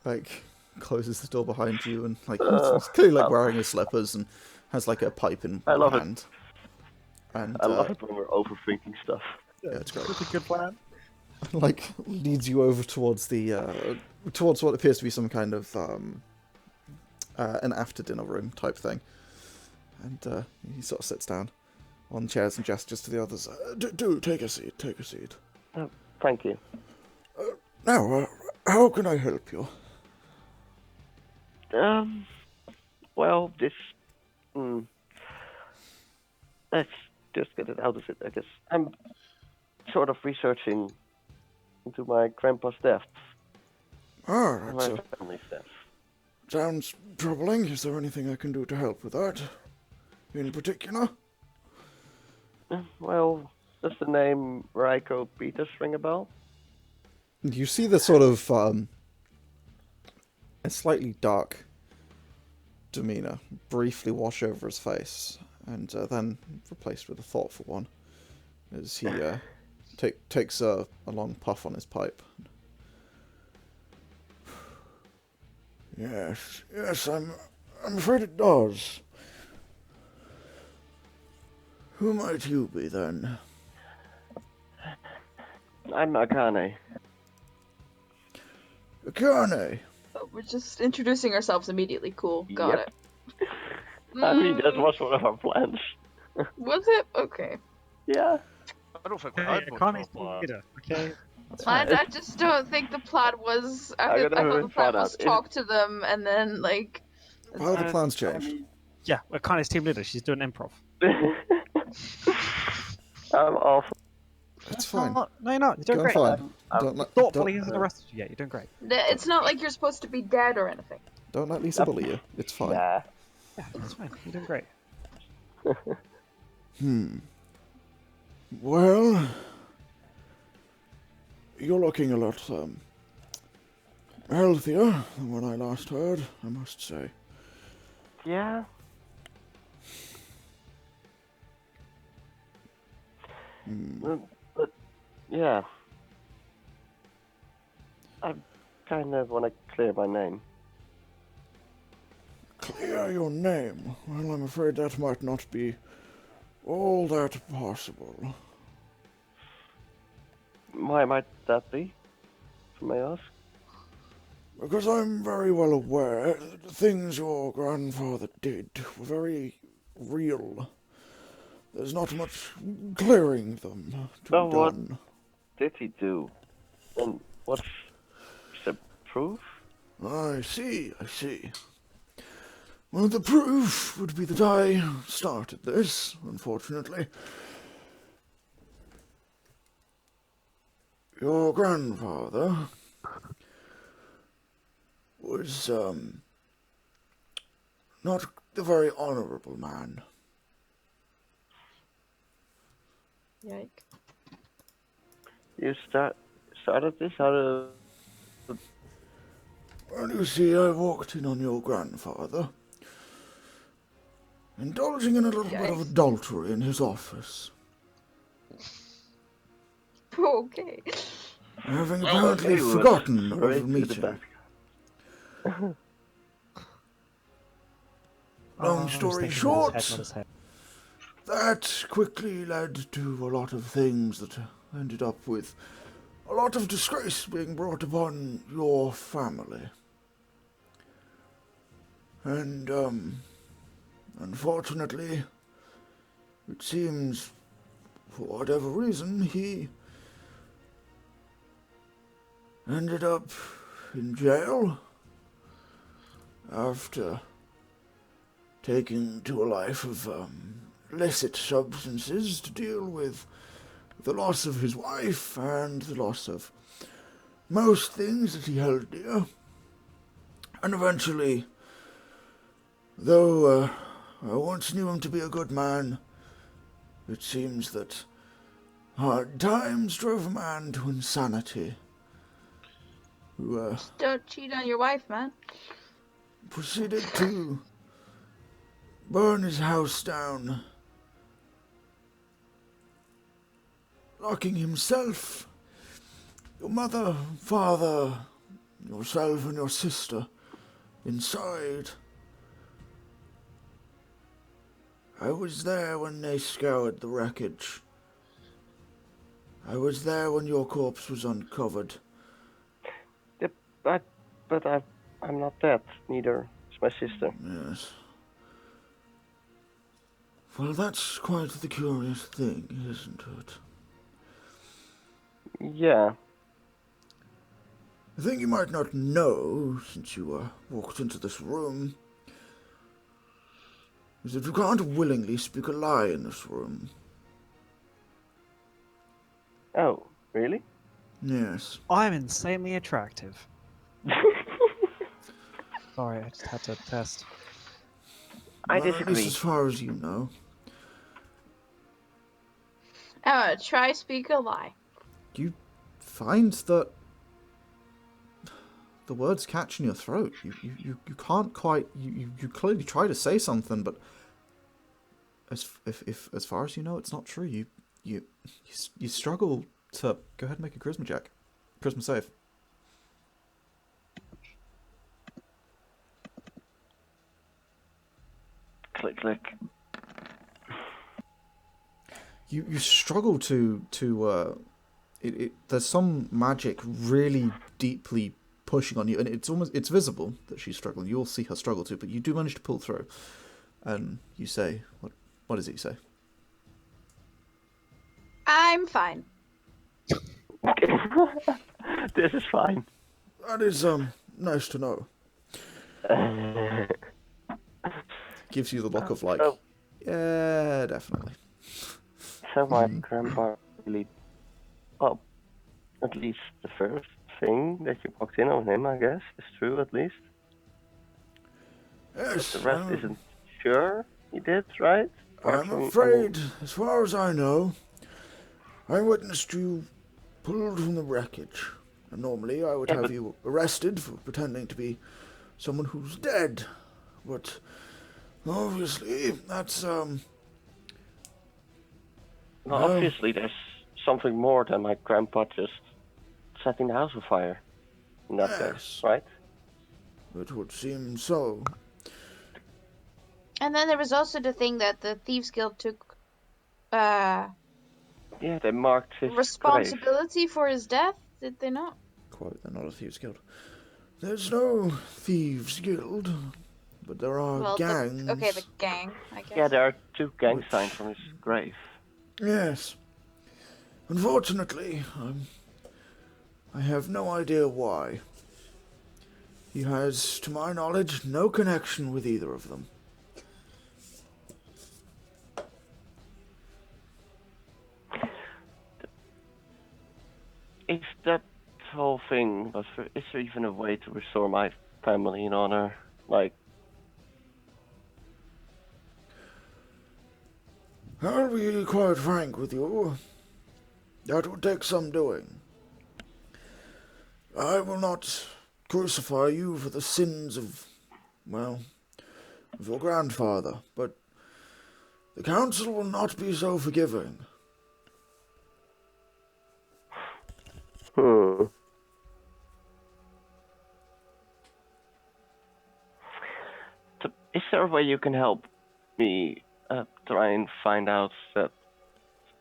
like closes the door behind you, and like he's clearly like wearing his slippers and has like a pipe in I one love it. hand. And I love it when we're overthinking stuff. yeah, it's great. That's a good plan. Like leads you over towards the towards what appears to be some kind of an after dinner room type thing, and he sort of sits down on chairs and gestures to the others. Do take a seat. Take a seat. Thank you. Now, how can I help you? Well, this... Let's just get it out of it, I guess. I'm sort of researching into my grandpa's death. Ah, And that's my family's death. sounds troubling. Is there anything I can do to help with that? In particular? Well, does the name Raiko Peters ring a bell? You see the sort of a slightly dark demeanor briefly wash over his face, and then replaced with a thoughtful one as he takes a long puff on his pipe. Yes, I'm afraid it does. Who might you be then? I'm Akane. Akane. Oh, we're just introducing ourselves immediately. Cool. Got Yep. it. I mean, that was one of our plans. Was it? Okay. Yeah. I don't think we Hey, had much Akane's of a leader, okay? That's I fine. just don't think the plan was. I I'm thought gonna the plan find was out. talk to them and then like. How the plans changed? Yeah, Akane's team leader. She's doing improv. I'm awful. It's fine. No, you're not. You're doing Going great. fine. I'm Thoughtfully don't, hasn't arrested you yet. You're doing great. It's not like you're supposed to be dead or anything. don't let Lisa bully you. It's fine. Nah. Yeah, it's fine. You're doing great. Well, you're looking a lot healthier than when I last heard, I must say. Yeah. But yeah. I kind of want to clear my name. Clear your name? Well, I'm afraid that might not be all that possible. Why might that be? May I ask? Because I'm very well aware that the things your grandfather did were very real. There's not much clearing them to Well, be what done. did he do? And what's the proof? I see. Well, the proof would be that I started this, unfortunately. Your grandfather was, not the very honorable man. Yike. You started this? How to... Well, you see, I walked in on your grandfather, indulging in a little bit of Yikes. adultery in his office, Okay. having Well, apparently he was forgotten of very a good at meeting. that. Long I was story thinking more short, his head, not his head. that quickly led to a lot of things that ended up with a lot of disgrace being brought upon your family. And, unfortunately, it seems, for whatever reason, he ended up in jail after taking to a life of illicit substances to deal with the loss of his wife and the loss of most things that he held dear. And eventually, though I once knew him to be a good man, It seems that hard times drove a man to insanity, who Just don't cheat on your wife, man. proceeded to burn his house down, locking himself, your mother, father, yourself and your sister inside. I was there when they scoured the wreckage. I was there when your corpse was uncovered. Yep, but I'm not dead, neither. It's my sister. Yes. Well, that's quite the curious thing, isn't it? Yeah. I think you might not know, since you walked into this room, is that you can't willingly speak a lie in this room. Oh, really? Yes. I'm insanely attractive. Sorry, I just had to test. I Well, at disagree. least as far as you know. Try speak a lie. You find that the words catch in your throat. You can't quite. You clearly try to say something, but as far as you know, it's not true. You struggle to go ahead and make a charisma check, charisma save. Click, click. You struggle to there's some magic really deeply pushing on you, and it's visible that she's struggling. You'll see her struggle too, but you do manage to pull through. And you say, what does he say? I'm fine. This is fine. That is nice to know. Gives you the look of like, So- yeah, definitely. So my grandpa really, well, at least the first thing that you walked in on him, I guess, is true at least. Yes, The rest isn't sure he did, right? I'm afraid, as far as I know, I witnessed you pulled from the wreckage. And normally I would Yeah, have but- you arrested for pretending to be someone who's dead. But obviously, that's Well, Well- obviously there's something more than my grandpa just setting the house on fire. In that case, Yes. right? it would seem so. And then there was also the thing that the Thieves Guild took Yeah, they marked his grave. responsibility for his death, did they not? Quote, they're not a thieves guild. There's no thieves guild, but there are Well, gangs. the gang, I guess. Yeah, there are 2 gang Which- signs on his grave. Yes. Unfortunately, I have no idea why. He has, to my knowledge, no connection with either of them. Is that whole thing, is there even a way to restore my family in honor? Like, I'll be quite frank with you. That would take some doing. I will not crucify you for the sins of, well, of your grandfather, but the council will not be so forgiving. Is there a way you can help me try and find out that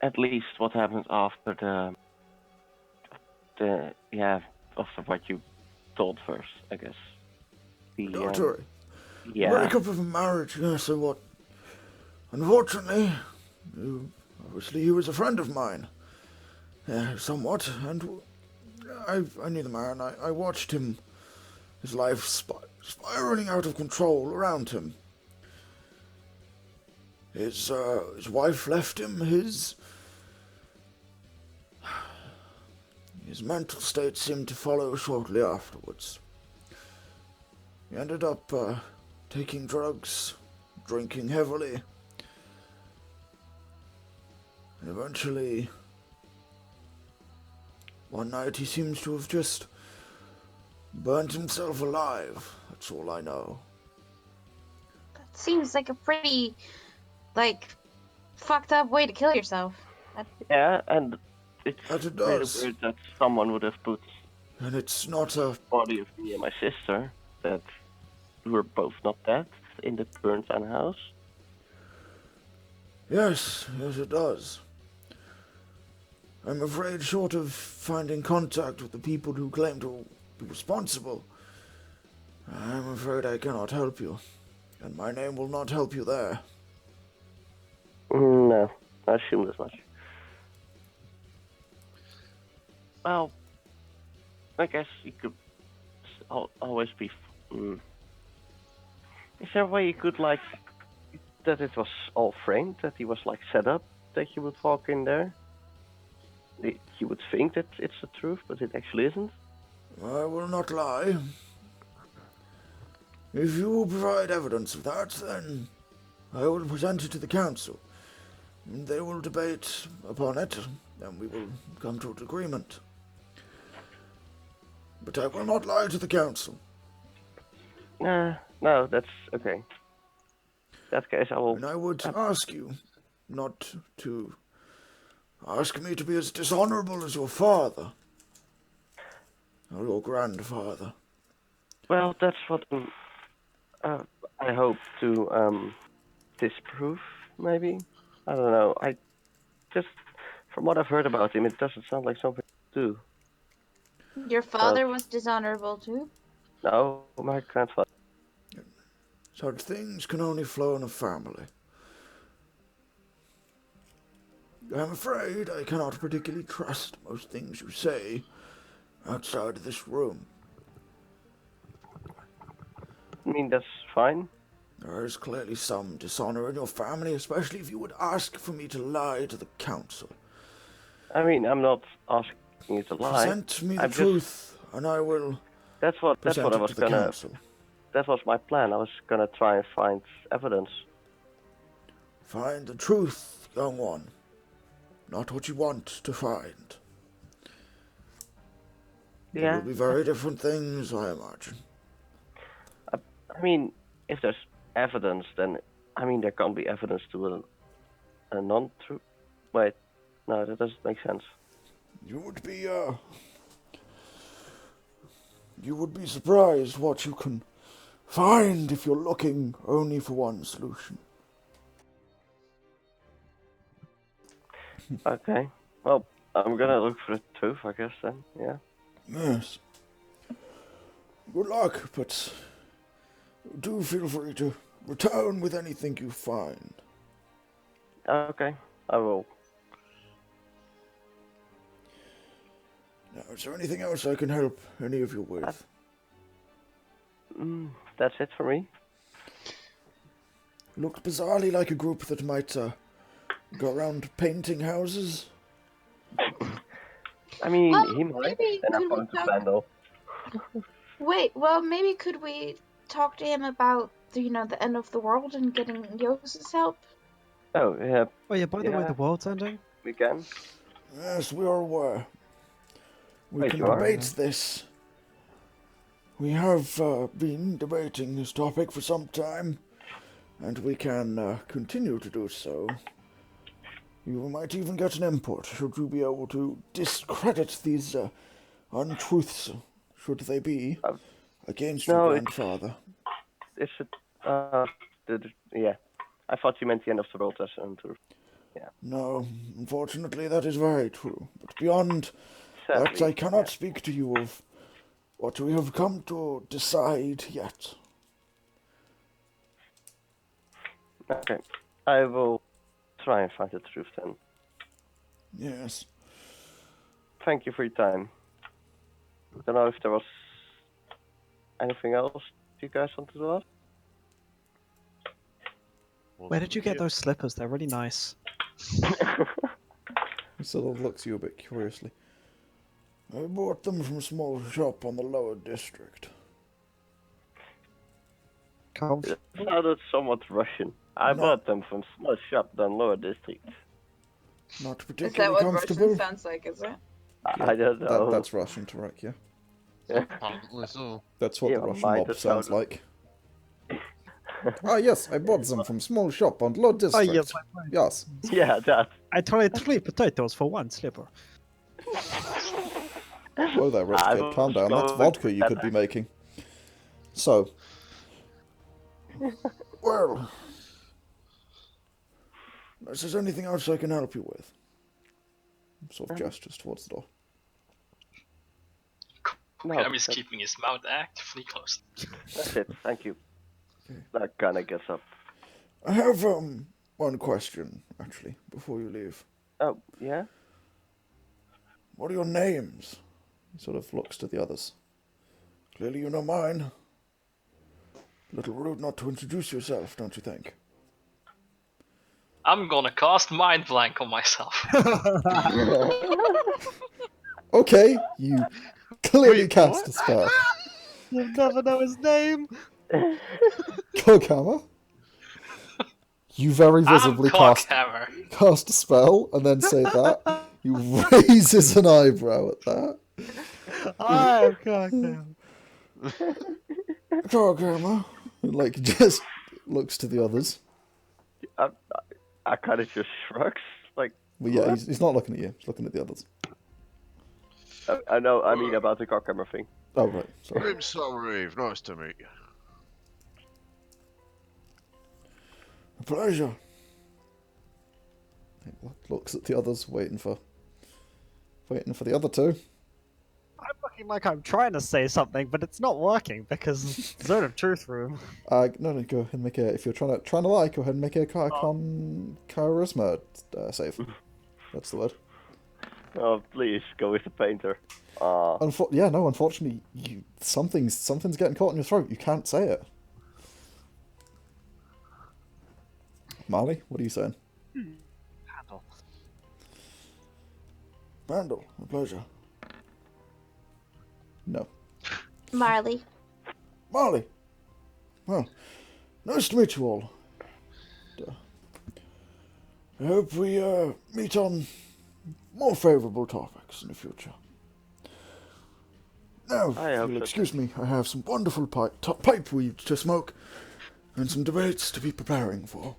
at least what happens after after what you told first, I guess. Adultery. Yeah. Breakup of a marriage, yes, so what? Unfortunately, obviously he was a friend of mine. Somewhat, and I knew the man. I watched him, his life spiraling out of control around him. His wife left him. His mental state seemed to follow shortly afterwards. He ended up taking drugs, drinking heavily. And eventually, one night he seems to have just burnt himself alive. That's all I know. That seems like a pretty, fucked up way to kill yourself. Yeah, and it's That it really does. weird that someone would have put And it's not a... body of me and my sister, that were both not dead, in the burnt down house. Yes, it does. I'm afraid, short of finding contact with the people who claim to be responsible, I'm afraid I cannot help you. And my name will not help you there. No, I assumed as much. Well, I guess you could always be... Is there a way you could, that it was all framed, that he was, set up, that you would walk in there? You would think that it's the truth, but it actually isn't? I will not lie. If you provide evidence of that, then I will present it to the council. They will debate upon it, and we will come to an agreement. But I will not lie to the council. No, that's okay. In that case, I will... And I would ask you not to ask me to be as dishonorable as your father, or your grandfather. Well, that's what I hope to disprove, maybe? I don't know. I just, from what I've heard about him, it doesn't sound like something to do. Your father was dishonorable too? No, my grandfather. Such things can only flow in a family. I'm afraid I cannot particularly trust most things you say outside of this room. I mean, that's fine. There is clearly some dishonor in your family, especially if you would ask for me to lie to the council. I mean, I'm not asking you to lie. Present me the truth, and I will That's what I present it was to the gonna... council. That was my plan. I was gonna try and find evidence. Find the truth, young one. Not what you want to find. They Yeah. will be very different things, I imagine. I mean, if there's evidence, then... I mean, there can't be evidence to a non-true... Wait, no, that doesn't make sense. You would be surprised what you can find if you're looking only for one solution. Okay. Well, I'm gonna look for the truth, I guess, then. Yeah. Yes. Good luck, but do feel free to return with anything you find. Okay, I will. Now, is there anything else I can help any of you with? That's it for me. Looked bizarrely like a group that might go around painting houses. I mean, Well, he might. maybe And I'm could we going to talk- Pandal. Wait, well, maybe could we talk to him about the end of the world and getting Yosa's help? Oh, yeah, Oh yeah, by the way, Yeah. the world's ending. we can. Yes, we are aware. We Wait, can you are? debate this. We have been debating this topic for some time, and we can continue to do so. You might even get an import, should you be able to discredit these untruths, should they be, against No, your it's- grandfather. It's yeah. I thought you meant the end of the world as untruth. No, unfortunately that is very true. But beyond that, Sadly, I cannot speak to you of what we have come to decide yet. Okay, I will try and find the truth then. Yes. Thank you for your time. Don't know if there was anything else you guys wanted to ask? Where did you get those slippers? They're really nice. He sort of looks at you a bit curiously. I bought them from a small shop on the lower district. Can't. It sounded somewhat Russian. I No. bought them from small shop down lower district. Not Is that particularly what comfortable. Russian sounds like, is it? I don't know. That's Russian, Tarek, yeah. Apparently so. That's what Yeah, the Russian mine mob just sounds sounded- like. Ah, yes, I bought them from small shop on Low District. Oh, yes, my friend. Yes. Yeah, that. I tried 3 potatoes for 1 slipper. Whoa there, Rich I Kid, calm was down. That's going vodka with you that could be making. So. Well. Is there anything else I can help you with? Sort of gestures towards the door. No, Gavin is that- keeping his mouth actively closed. that's it. Thank you. That kind of gets up. I have one question, actually, before you leave. Oh, yeah? What are your names? He sort of looks to the others. Clearly you know mine. A little rude not to introduce yourself, don't you think? I'm gonna cast Mind Blank on myself. Okay, you clearly cast a spell. You'll never know his name. Coghammer. You very visibly I'm cast Coghammer. a spell and then say that. You raises an eyebrow at that. Oh, God. Coghammer. And like just looks to the others. I kind of just shrugs. Like, Well, yeah, what? he's not looking at you. He's looking at the others. I know, I mean about the Coghammer thing. Oh, right. Sorry. I'm Sauriv. Nice to meet you. A pleasure. He looks at the others, waiting for the other two. I'm looking like I'm trying to say something, but it's not working because Zone of Truth room. No, go ahead and make a. If you're trying to lie, go ahead and make a charisma save. That's the word. Oh, please go with the painter. Unfortunately, something's getting caught in your throat. You can't say it. Marlie, what are you saying? Handle. Pandal, a pleasure. No. Marlie. Marlie! Well, nice to meet you all. I hope we meet on more favourable topics in the future. Now, I if hope you'll so. excuse me, I have some wonderful pipe weed to smoke and some debates to be preparing for.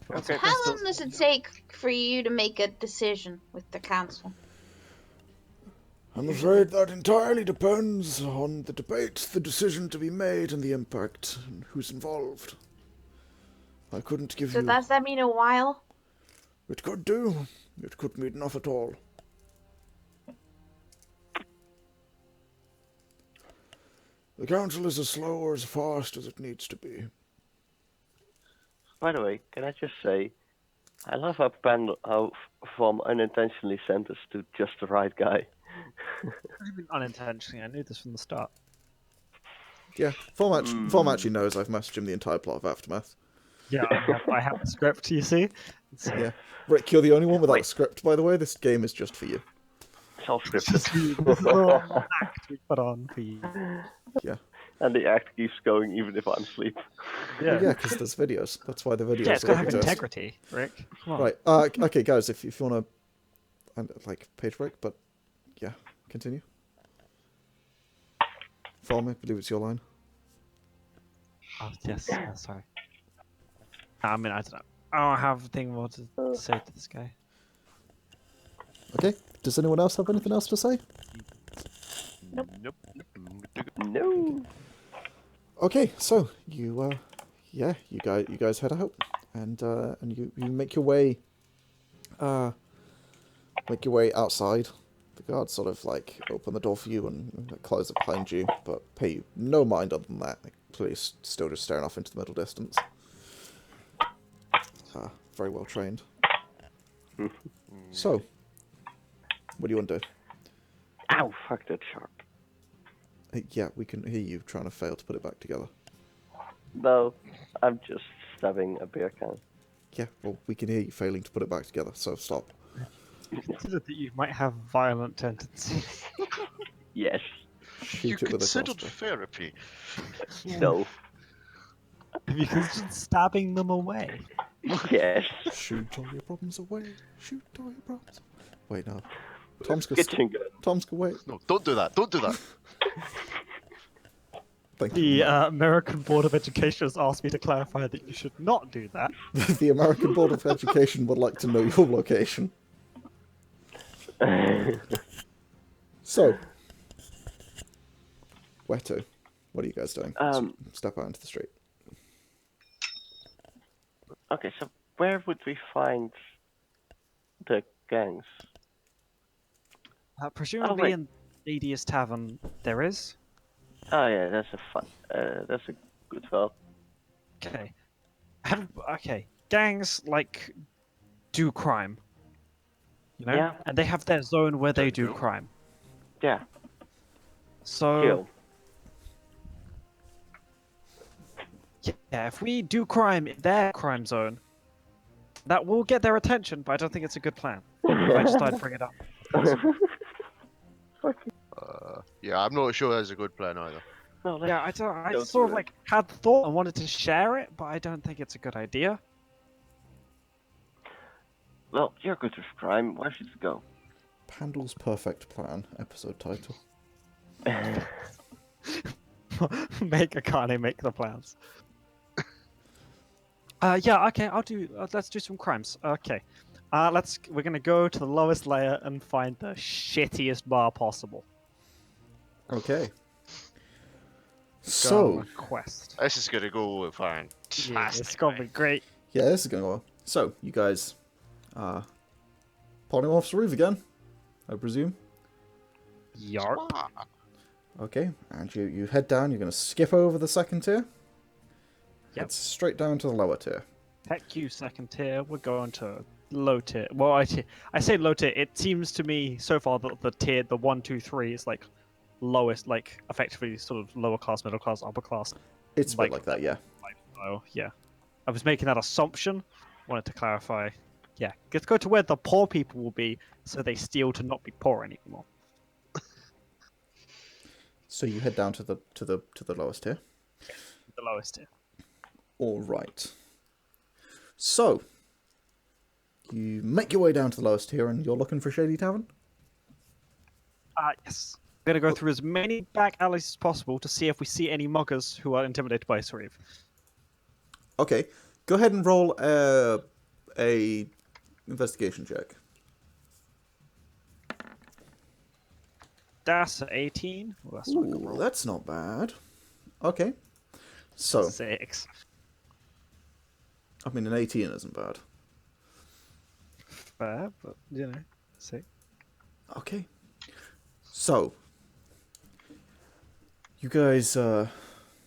Okay. How long does it take for you to make a decision with the council? I'm afraid that entirely depends on the debate, the decision to be made, and the impact, and who's involved. I couldn't give So you... does that mean a while? It could do. It could mean not at all. The council is as slow or as fast as it needs to be. By the way, can I just say, I love how Vom unintentionally sent us to just the right guy. Even unintentionally, I knew this from the start. Yeah, Vom actually knows I've messaged him the entire plot of Aftermath. Yeah, I have the script, you see? Yeah. Rick, you're the only one without a script, by the way. This game is just for you. It's all This is scripted. the little act we put on for you. Yeah. And the act keeps going even if I'm asleep. Yeah, because there's videos. That's why the videos Yeah, it's gotta have exist. integrity, Rick. Come on. Right. Okay, guys, if you want to, page break, but yeah, continue. Follow me. I believe it's your line. Oh, yes, sorry. I mean, I don't know. I don't have a thing more to say to this guy. Okay. Does anyone else have anything else to say? No. Okay, so you guys head out, and you make your way outside. The guards sort of like open the door for you and close it behind you, but pay you no mind other than that. Like, police still just staring off into the middle distance. Very well trained. So, what do you want to do? Ow, fuck that shark. Yeah, we can hear you trying to fail to put it back together. No, I'm just stabbing a beer can. Yeah, well, we can hear you failing to put it back together, so stop. Consider that you might have violent tendencies. Yes. Shoot You it with a considered crossbow. therapy. No. Because just stabbing them away. Yes. Shoot all your problems away. Shoot all your problems. Wait, no. Tom's got Kitchen gun. Tom's got wait. No, don't do that. Don't do that. Thank The you. American Board of Education has asked me to clarify that you should not do that. The American Board of Education would like to know your location. So, where to? What are you guys doing? Step out into the street. Okay, so where would we find the gangs? Presumably wait. in Ladies Tavern there is. Oh yeah, that's a good thought. Okay. Okay. Gangs like do crime. You know? Yeah. And they have their zone where they do do. crime. Yeah, So kill. yeah, if we do crime in their crime zone, that will get their attention, but I don't think it's a good plan. If I just started to bring it up. Yeah, I'm not sure that's a good plan either. No, let's Yeah, I don't sort do of it. like had the thought and wanted to share it, but I don't think it's a good idea. Well, you're good with crime. Where should it go? Pandal's Perfect Plan, episode title. Make Akane make the plans. Yeah, okay, I'll do. Let's do some crimes. Okay, we're gonna go to the lowest layer and find the shittiest bar possible. Okay. Go So, on a quest. This is gonna go Yeah, fantastic. it's gonna be great. yeah, this is going well. So, you guys, polymorphs Sauriv again, I presume. Yarp. Okay, and you head down, you're going to skip over the second tier. Yep. Head straight down to the lower tier. Heck you, second tier. We're going to low tier. Well, I say low tier. It seems to me so far that the tier, the 1, 2, 3 is like lowest, like effectively sort of lower class, middle class, upper class. It's a bit like that, yeah. Oh, yeah. I was making that assumption. Wanted to clarify. Yeah, let's go to where the poor people will be, so they steal to not be poor anymore. So you head down to the lowest tier. The lowest tier. All right. So you make your way down to the lowest tier, and you're looking for Shady Tavern. Yes. We're gonna go through as many back alleys as possible to see if we see any muggers who are intimidated by Sauriv. Okay, go ahead and roll a investigation check. That's 18. Well, that's not a good Ooh, roll. that's not bad. Okay, so 6. I mean an 18 isn't bad. Fair, but you know, 6. Okay, so you guys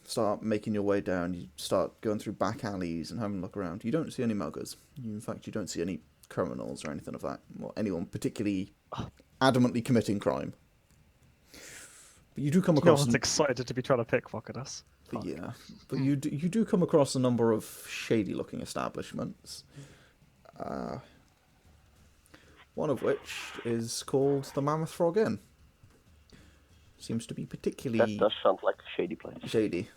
start making your way down. You start going through back alleys and having a look around. You don't see any muggers. In fact, you don't see any criminals or anything of that, or anyone particularly adamantly committing crime. But you do come No across. one's excited to be trying to pickpocket us. Fuck. Yeah, but you do come across a number of shady-looking establishments. One of which is called the Mammoth Frog Inn. Seems to be particularly That does sound like a shady place. shady,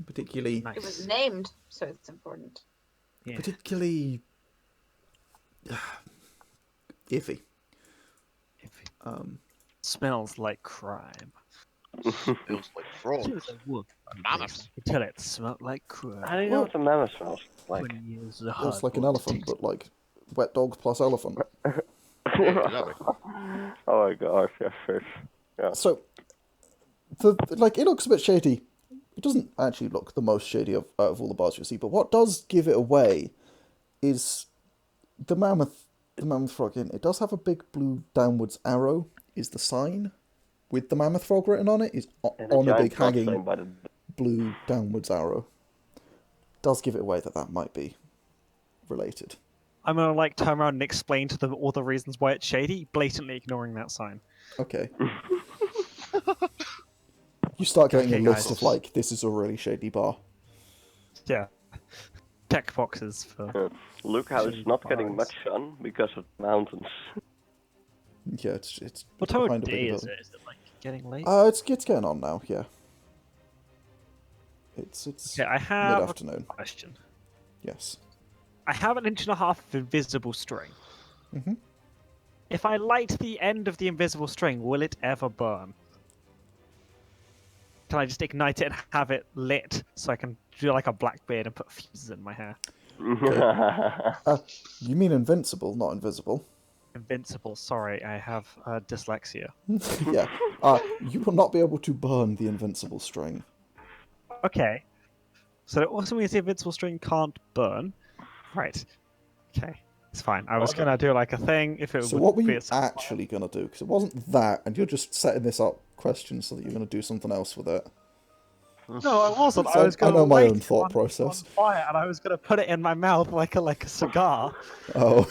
particularly Nice. It was named, so it's important. Yeah. particularly iffy. Smells like crime. Feels like fraud. Mammoths. Until it smelled like crime. How do you know what the mammoth smells like? 20 years of It's hard like an work elephant, takes- but like wet dog plus elephant. Yeah, exactly. Oh my gosh, yes, yes. Yeah. So, it looks a bit shady. It doesn't actually look the most shady out of all the bars you see, but what does give it away is the Mammoth Frog Inn. It does have a big blue downwards arrow, is the sign, with the Mammoth Frog written on it, is And on a giant big plus hanging sign by the- blue downwards arrow. Does give it away that might be related. I'm gonna like turn around and explain to them all the reasons why it's shady, blatantly ignoring that sign. Okay. You start getting Okay, a list guys. of like, this is a really shady bar. Yeah. Check boxes for. Look how it's Shady not getting bars. much sun because of the mountains. Yeah, it's What time behind of a big day is building. it? Is it like getting late? It's getting on now, yeah. It's Okay, I have mid-afternoon. a question. Yes. I have an inch and a half of invisible string. Mm-hmm. If I light the end of the invisible string, will it ever burn? Can I just ignite it and have it lit so I can do like a Blackbeard and put fuses in my hair? You mean invincible, not invisible. Invincible. Sorry, I have dyslexia. Yeah. You will not be able to burn the invincible string. Okay. So it also means the invincible string can't burn. Right. Okay. It's fine. I was gonna do like a thing if it So would what were be you actually going to do? Because it wasn't that, and you're just setting this up question so that you're going to do something else with it. No, I wasn't. So I was I gonna know my light own it thought on process. fire, and I was gonna put it in my mouth like a cigar, Oh.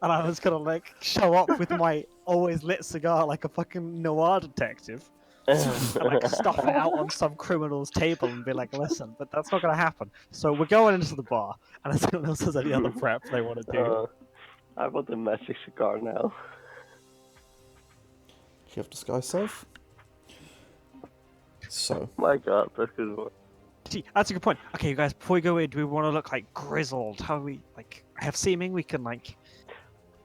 and I was gonna like show up with my always lit cigar like a fucking noir detective, and like stuff it out on some criminal's table and be like, listen, but that's not gonna happen. So we're going into the bar, and if anyone else has any other prep they want to do. I want a magic cigar now. Do you have disguise self? So. My god, that's good one. Gee, that's a good point. Okay, you guys, before we go in, do we want to look like grizzled? How do we like have seeming? We can like.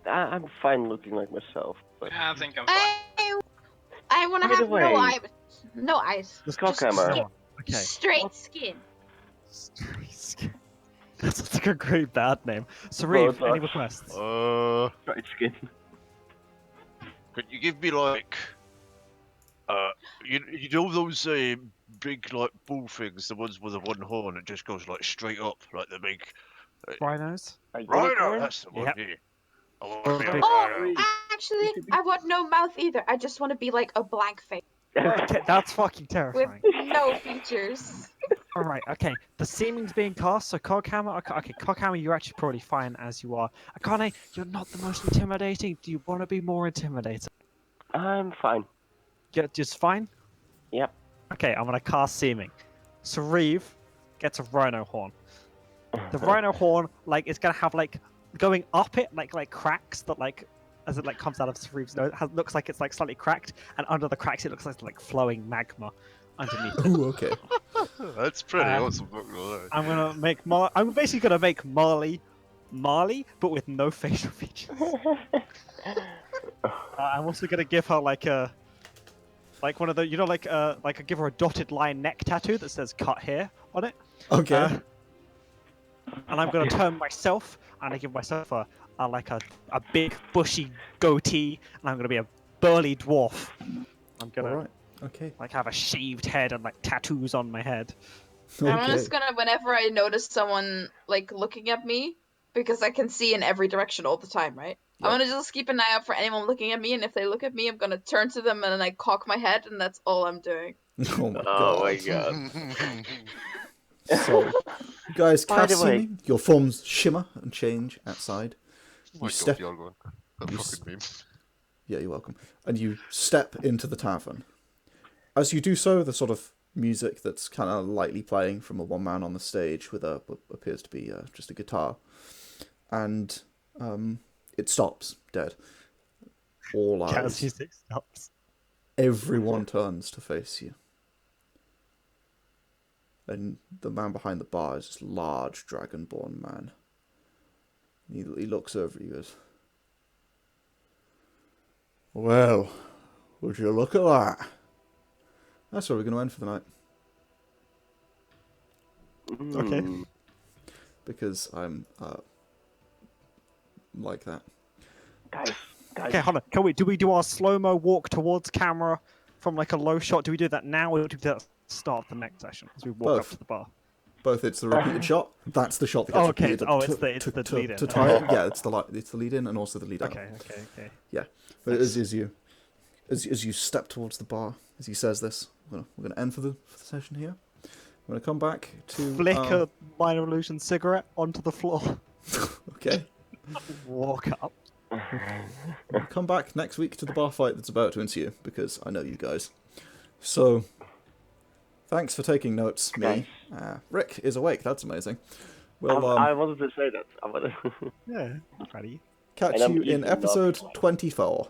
I'm fine looking like myself, but I think I'm fine. I want to By the have way- no eyes. No eyes. Just Coghammer. skin. Okay. Straight skin. That's like a great bad name. Sauriv, Well, any requests? bright skin. Could you give me like, you know those big like bull things, the ones with the one horn that just goes like straight up, like the big Rhinos? rhino. Unicorn? That's the one. Yep. Yeah. I want to be a Oh, rhino. actually, I want no mouth either. I just want to be like a blank face Okay, that's fucking with terrifying. no features. Alright, okay. The seeming's being cast, so Coghammer. Okay, Coghammer, you're actually probably fine as you are. Akane, you're not the most intimidating. Do you want to be more intimidating? I'm fine. You're just fine? Yep. Okay, I'm gonna cast seeming. Sauriv gets a rhino horn. The rhino horn, like, it's gonna have like going up it, like cracks that like as it like comes out of Sariv's nose. Looks like it's like slightly cracked, and under the cracks it looks like flowing magma underneath. Ooh, okay. That's pretty Um, awesome. Not gonna lie. I'm gonna make I'm basically gonna make Marlie, but with no facial features. I'm also gonna give her like one of the like give her a dotted line neck tattoo that says "cut here" on it. Okay. And I'm gonna turn myself and I give myself a big bushy goatee, and I'm gonna be a burly dwarf. I'm gonna Alright. Okay. like have a shaved head and like tattoos on my head. I'm Okay. just gonna, whenever I notice someone like looking at me, because I can see in every direction all the time, right? Yeah. I'm gonna just keep an eye out for anyone looking at me, and if they look at me, I'm gonna turn to them and then I cock my head, and that's all I'm doing. Oh my Oh my god. god. So, you guys By the cast way- seeming. Your forms shimmer and change outside. Oh my step- god, Yargon. That you fucking meme. Yeah, you're welcome. And you step into the tavern. As you do so, the sort of music that's kind of lightly playing from a one man on the stage with what appears to be just a guitar, and it stops dead. All Jazz eyes. music stops. Everyone turns to face you. And the man behind the bar is this large dragonborn man. He looks over at you and goes, "Well, would you look at that?" That's where we're going to end for the night. Okay. Because I'm like that. Guys, Okay, hold on. Do we do our slow-mo walk towards camera from like a low shot? Do we do that now, or do we do that at the start of the next session as we walk Both. up to the bar? Both, it's the repeated shot. That's the shot that gets Oh, okay. repeated. Oh, to- it's the to- lead-in. to tie it. Yeah, it's the lead in and also the lead out. Okay. Yeah, but as you step towards the bar, as he says this, we're gonna end for the session here. I'm gonna come back to Flick a minor illusion cigarette onto the floor. Okay. Walk up. We'll come back next week to the bar fight that's about to ensue, because I know you guys. So, thanks for taking notes, me. Rick is awake, that's amazing. Well, I wanted to say that. I wanted... Yeah, ready. catch and I'm you in eating episode dog. 24.